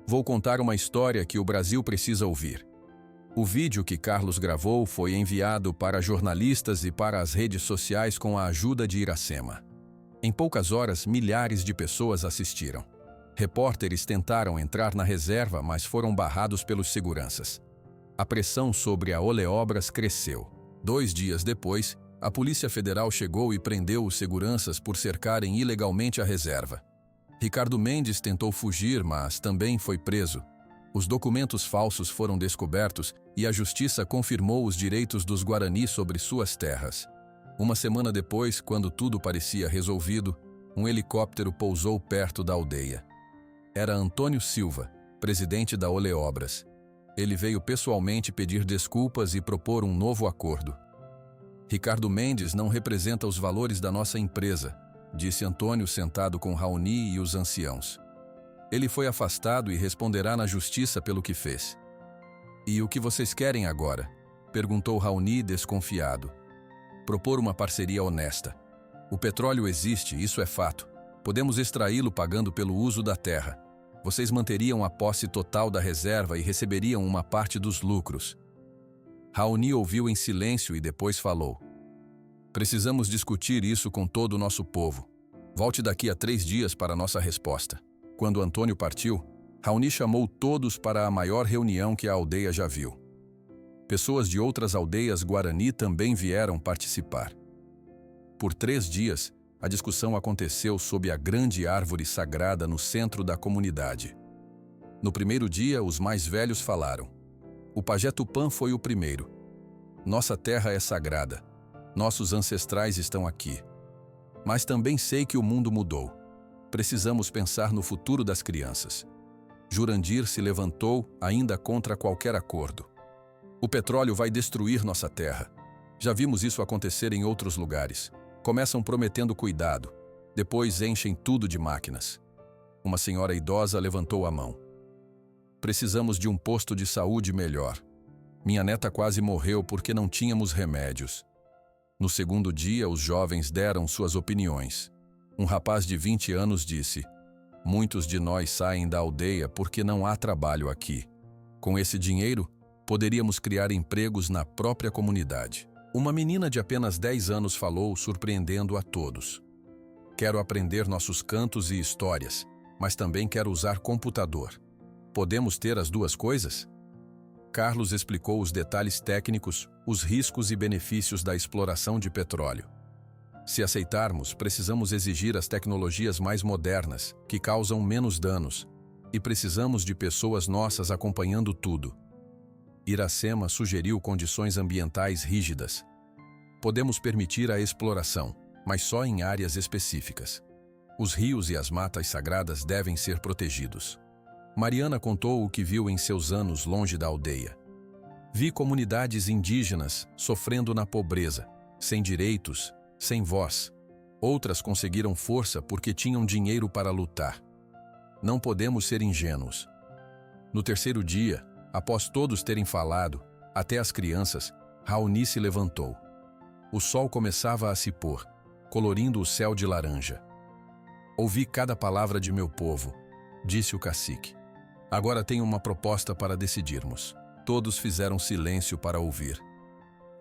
Speaker 1: Vou contar uma história que o Brasil precisa ouvir. O vídeo que Carlos gravou foi enviado para jornalistas e para as redes sociais com a ajuda de Iracema. Em poucas horas, milhares de pessoas assistiram. Repórteres tentaram entrar na reserva, mas foram barrados pelos seguranças. A pressão sobre a Oleobras cresceu. 2 dias depois, a Polícia Federal chegou e prendeu os seguranças por cercarem ilegalmente a reserva. Ricardo Mendes tentou fugir, mas também foi preso. Os documentos falsos foram descobertos e a justiça confirmou os direitos dos Guarani sobre suas terras. Uma semana depois, quando tudo parecia resolvido, um helicóptero pousou perto da aldeia. Era Antônio Silva, presidente da Oleobras. Ele veio pessoalmente pedir desculpas e propor um novo acordo. Ricardo Mendes não representa os valores da nossa empresa, disse Antônio sentado com Raoni e os anciãos. Ele foi afastado e responderá na justiça pelo que fez. E o que vocês querem agora? Perguntou Raoni desconfiado. Propor uma parceria honesta. O petróleo existe, isso é fato. Podemos extraí-lo pagando pelo uso da terra. Vocês manteriam a posse total da reserva e receberiam uma parte dos lucros. Raoni ouviu em silêncio e depois falou. Precisamos discutir isso com todo o nosso povo. Volte daqui a 3 dias para nossa resposta. Quando Antônio partiu, Raoni chamou todos para a maior reunião que a aldeia já viu. Pessoas de outras aldeias Guarani também vieram participar. Por 3 dias, a discussão aconteceu sob a grande árvore sagrada no centro da comunidade. No primeiro dia, os mais velhos falaram. O pajé Tupã foi o primeiro. Nossa terra é sagrada. Nossos ancestrais estão aqui. Mas também sei que o mundo mudou. Precisamos pensar no futuro das crianças. Jurandir se levantou, ainda contra qualquer acordo. O petróleo vai destruir nossa terra. Já vimos isso acontecer em outros lugares. Começam prometendo cuidado, depois enchem tudo de máquinas. Uma senhora idosa levantou a mão. Precisamos de um posto de saúde melhor. Minha neta quase morreu porque não tínhamos remédios. No segundo dia, os jovens deram suas opiniões. Um rapaz de 20 anos disse: muitos de nós saem da aldeia porque não há trabalho aqui. Com esse dinheiro, poderíamos criar empregos na própria comunidade. Uma menina de apenas 10 anos falou, surpreendendo a todos. Quero aprender nossos cantos e histórias, mas também quero usar computador. Podemos ter as duas coisas? Carlos explicou os detalhes técnicos, os riscos e benefícios da exploração de petróleo. Se aceitarmos, precisamos exigir as tecnologias mais modernas, que causam menos danos, e precisamos de pessoas nossas acompanhando tudo. Iracema sugeriu condições ambientais rígidas. Podemos permitir a exploração, mas só em áreas específicas. Os rios e as matas sagradas devem ser protegidos. Mariana contou o que viu em seus anos longe da aldeia. Vi comunidades indígenas sofrendo na pobreza, sem direitos, sem voz. Outras conseguiram força porque tinham dinheiro para lutar. Não podemos ser ingênuos. No terceiro dia, após todos terem falado, até as crianças, Raoni se levantou. O sol começava a se pôr, colorindo o céu de laranja. Ouvi cada palavra de meu povo, disse o cacique. Agora tenho uma proposta para decidirmos. Todos fizeram silêncio para ouvir.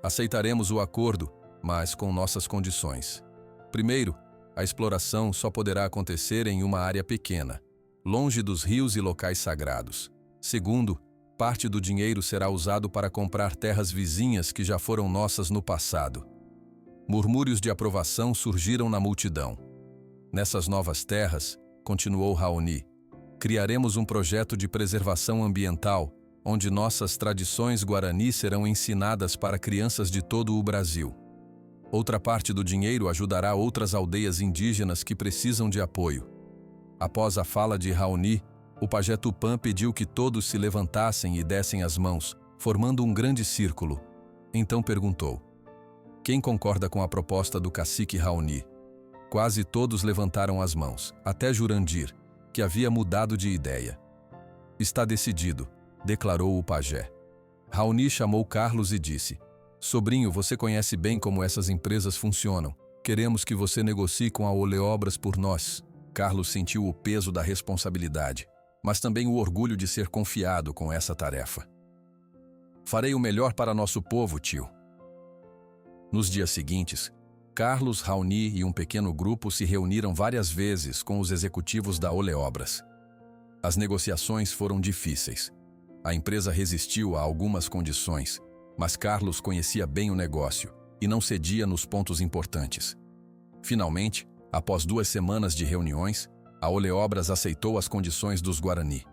Speaker 1: Aceitaremos o acordo, mas com nossas condições. Primeiro, a exploração só poderá acontecer em uma área pequena, longe dos rios e locais sagrados. Segundo, parte do dinheiro será usado para comprar terras vizinhas que já foram nossas no passado. Murmúrios de aprovação surgiram na multidão. Nessas novas terras, continuou Raoni, criaremos um projeto de preservação ambiental, onde nossas tradições guarani serão ensinadas para crianças de todo o Brasil. Outra parte do dinheiro ajudará outras aldeias indígenas que precisam de apoio. Após a fala de Raoni, o pajé Tupã pediu que todos se levantassem e dessem as mãos, formando um grande círculo. Então perguntou: quem concorda com a proposta do cacique Raoni? Quase todos levantaram as mãos, até Jurandir, que havia mudado de ideia. Está decidido, declarou o pajé. Raoni chamou Carlos e disse: sobrinho, você conhece bem como essas empresas funcionam. Queremos que você negocie com a Oleobras por nós. Carlos sentiu o peso da responsabilidade, mas também o orgulho de ser confiado com essa tarefa. Farei o melhor para nosso povo, tio. Nos dias seguintes, Carlos, Raoni e um pequeno grupo se reuniram várias vezes com os executivos da Oleobras. As negociações foram difíceis. A empresa resistiu a algumas condições, mas Carlos conhecia bem o negócio e não cedia nos pontos importantes. Finalmente, após 2 semanas de reuniões, a Oleobras aceitou as condições dos Guarani.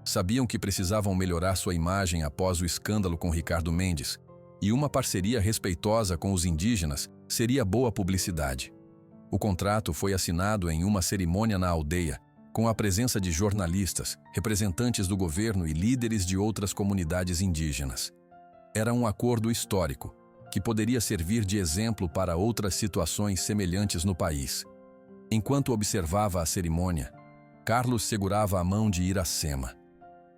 Speaker 1: Sabiam que precisavam melhorar sua imagem após o escândalo com Ricardo Mendes, e uma parceria respeitosa com os indígenas seria boa publicidade. O contrato foi assinado em uma cerimônia na aldeia, com a presença de jornalistas, representantes do governo e líderes de outras comunidades indígenas. Era um acordo histórico, que poderia servir de exemplo para outras situações semelhantes no país. Enquanto observava a cerimônia, Carlos segurava a mão de Iracema.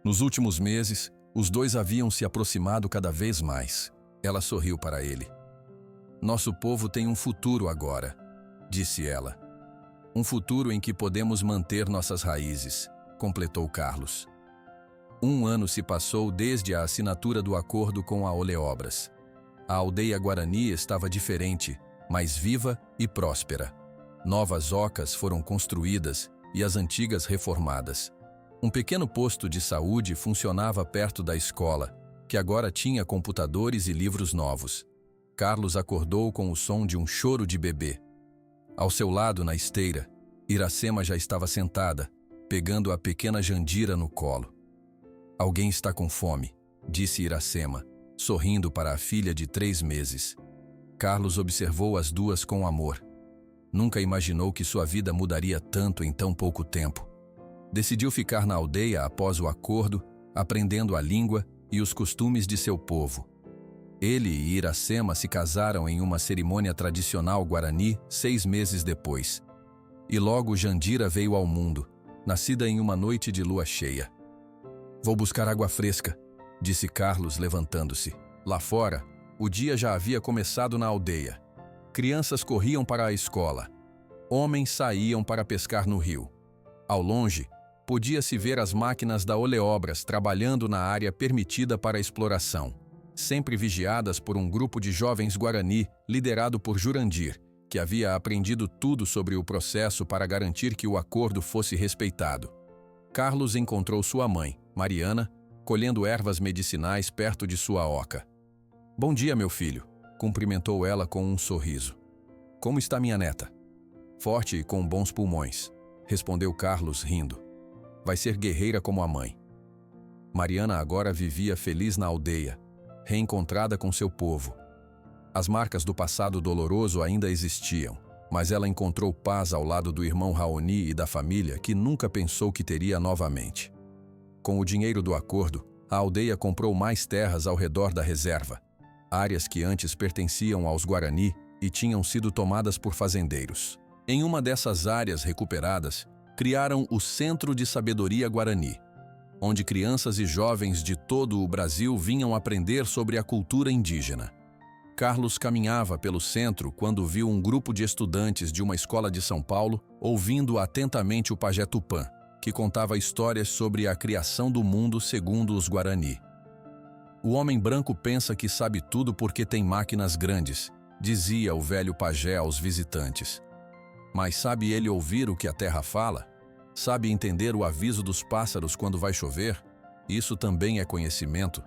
Speaker 1: Nos últimos meses, os dois haviam se aproximado cada vez mais. Ela sorriu para ele. Nosso povo tem um futuro agora, disse ela. Um futuro em que podemos manter nossas raízes, completou Carlos. 1 ano se passou desde a assinatura do acordo com a Oleobras. A aldeia Guarani estava diferente, mais viva e próspera. Novas ocas foram construídas e as antigas reformadas. Um pequeno posto de saúde funcionava perto da escola, que agora tinha computadores e livros novos. Carlos acordou com o som de um choro de bebê. Ao seu lado, na esteira, Iracema já estava sentada, pegando a pequena Jandira no colo. Alguém está com fome, disse Iracema, sorrindo para a filha de 3 meses. Carlos observou as duas com amor. Nunca imaginou que sua vida mudaria tanto em tão pouco tempo. Decidiu ficar na aldeia após o acordo, aprendendo a língua e os costumes de seu povo. Ele e Iracema se casaram em uma cerimônia tradicional guarani 6 meses depois. E logo Jandira veio ao mundo, nascida em uma noite de lua cheia. Vou buscar água fresca, disse Carlos, levantando-se. Lá fora, o dia já havia começado na aldeia. Crianças corriam para a escola. Homens saíam para pescar no rio. Ao longe, podia-se ver as máquinas da Oleobras trabalhando na área permitida para exploração, sempre vigiadas por um grupo de jovens guarani liderado por Jurandir, que havia aprendido tudo sobre o processo para garantir que o acordo fosse respeitado. Carlos encontrou sua mãe, Mariana, colhendo ervas medicinais perto de sua oca. Bom dia, meu filho, cumprimentou ela com um sorriso. Como está minha neta? Forte e com bons pulmões, respondeu Carlos rindo. Vai ser guerreira como a mãe. Mariana agora vivia feliz na aldeia, reencontrada com seu povo. As marcas do passado doloroso ainda existiam, mas ela encontrou paz ao lado do irmão Raoni e da família que nunca pensou que teria novamente. Com o dinheiro do acordo, a aldeia comprou mais terras ao redor da reserva, áreas que antes pertenciam aos Guarani e tinham sido tomadas por fazendeiros. Em uma dessas áreas recuperadas, criaram o Centro de Sabedoria Guarani, onde crianças e jovens de todo o Brasil vinham aprender sobre a cultura indígena. Carlos caminhava pelo centro quando viu um grupo de estudantes de uma escola de São Paulo ouvindo atentamente o pajé Tupã, que contava histórias sobre a criação do mundo segundo os Guarani. O homem branco pensa que sabe tudo porque tem máquinas grandes, dizia o velho pajé aos visitantes. Mas sabe ele ouvir o que a terra fala? Sabe entender o aviso dos pássaros quando vai chover? Isso também é conhecimento.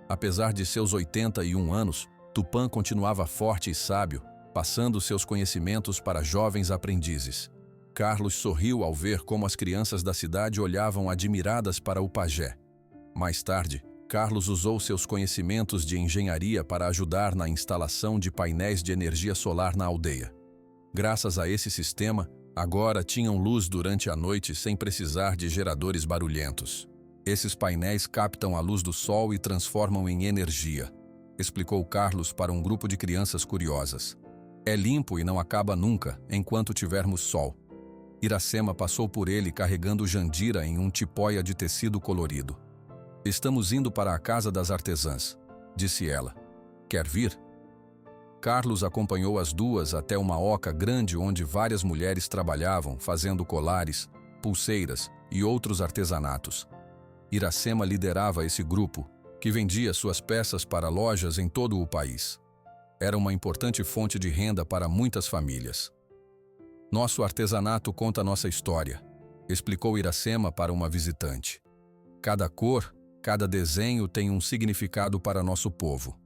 Speaker 1: Apesar de seus 81 anos, Tupã continuava forte e sábio, passando seus conhecimentos para jovens aprendizes. Carlos sorriu ao ver como as crianças da cidade olhavam admiradas para o pajé. Mais tarde, Carlos usou seus conhecimentos de engenharia para ajudar na instalação de painéis de energia solar na aldeia. Graças a esse sistema, agora tinham luz durante a noite sem precisar de geradores barulhentos. Esses painéis captam a luz do sol e transformam em energia, explicou Carlos para um grupo de crianças curiosas. É limpo e não acaba nunca, enquanto tivermos sol. Iracema passou por ele carregando Jandira em um tipóia de tecido colorido. Estamos indo para a casa das artesãs, disse ela. Quer vir? Carlos acompanhou as duas até uma oca grande onde várias mulheres trabalhavam fazendo colares, pulseiras e outros artesanatos. Iracema liderava esse grupo, que vendia suas peças para lojas em todo o país. Era uma importante fonte de renda para muitas famílias. Nosso artesanato conta nossa história, explicou Iracema para uma visitante. Cada cor, cada desenho tem um significado para nosso povo.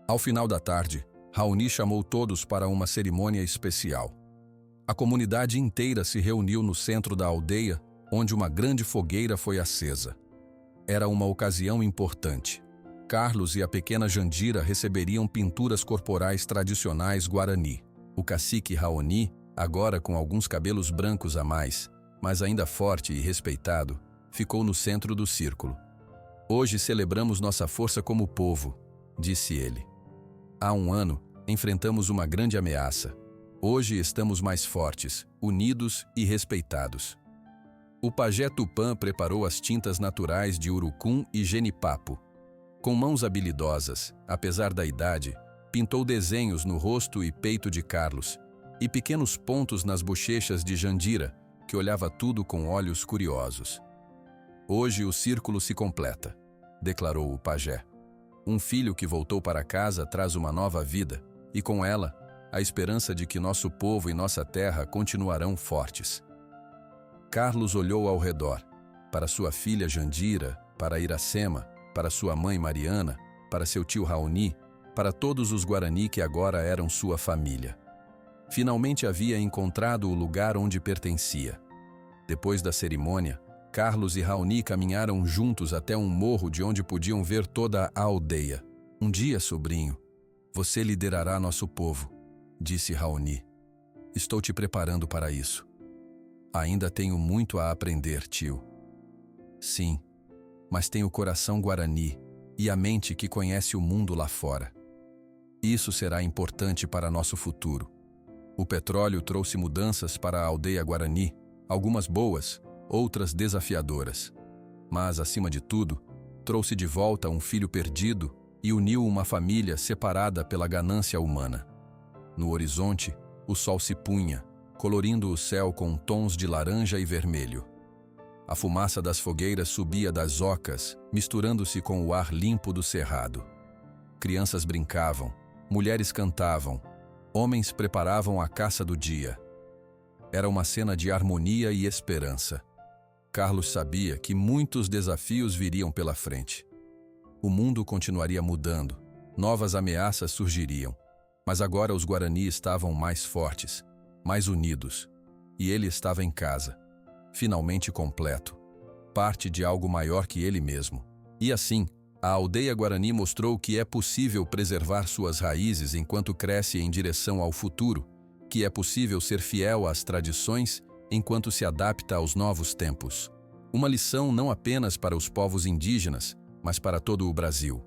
Speaker 1: Ao final da tarde, Raoni chamou todos para uma cerimônia especial. A comunidade inteira se reuniu no centro da aldeia, onde uma grande fogueira foi acesa. Era uma ocasião importante. Carlos e a pequena Jandira receberiam pinturas corporais tradicionais guarani. O cacique Raoni, agora com alguns cabelos brancos a mais, mas ainda forte e respeitado, ficou no centro do círculo. Hoje celebramos nossa força como povo, disse ele. Há um ano, enfrentamos uma grande ameaça. Hoje estamos mais fortes, unidos e respeitados. O pajé Tupã preparou as tintas naturais de urucum e genipapo. Com mãos habilidosas, apesar da idade, pintou desenhos no rosto e peito de Carlos e pequenos pontos nas bochechas de Jandira, que olhava tudo com olhos curiosos. Hoje o círculo se completa, declarou o pajé. Um filho que voltou para casa traz uma nova vida, e com ela, a esperança de que nosso povo e nossa terra continuarão fortes. Carlos olhou ao redor, para sua filha Jandira, para Iracema, para sua mãe Mariana, para seu tio Raoni, para todos os Guarani que agora eram sua família. Finalmente havia encontrado o lugar onde pertencia. Depois da cerimônia, Carlos e Raoni caminharam juntos até um morro de onde podiam ver toda a aldeia. Um dia, sobrinho, você liderará nosso povo, disse Raoni. Estou te preparando para isso. Ainda tenho muito a aprender, tio. Sim, mas tenho o coração guarani e a mente que conhece o mundo lá fora. Isso será importante para nosso futuro. O petróleo trouxe mudanças para a aldeia guarani, algumas boas, outras desafiadoras. Mas, acima de tudo, trouxe de volta um filho perdido e uniu uma família separada pela ganância humana. No horizonte, o sol se punha, colorindo o céu com tons de laranja e vermelho. A fumaça das fogueiras subia das ocas, misturando-se com o ar limpo do cerrado. Crianças brincavam, mulheres cantavam, homens preparavam a caça do dia. Era uma cena de harmonia e esperança. Carlos sabia que muitos desafios viriam pela frente. O mundo continuaria mudando, novas ameaças surgiriam, mas agora os Guarani estavam mais fortes, mais unidos, e ele estava em casa, finalmente completo, parte de algo maior que ele mesmo. E assim, a aldeia Guarani mostrou que é possível preservar suas raízes enquanto cresce em direção ao futuro, que é possível ser fiel às tradições enquanto se adapta aos novos tempos. Uma lição não apenas para os povos indígenas, mas para todo o Brasil.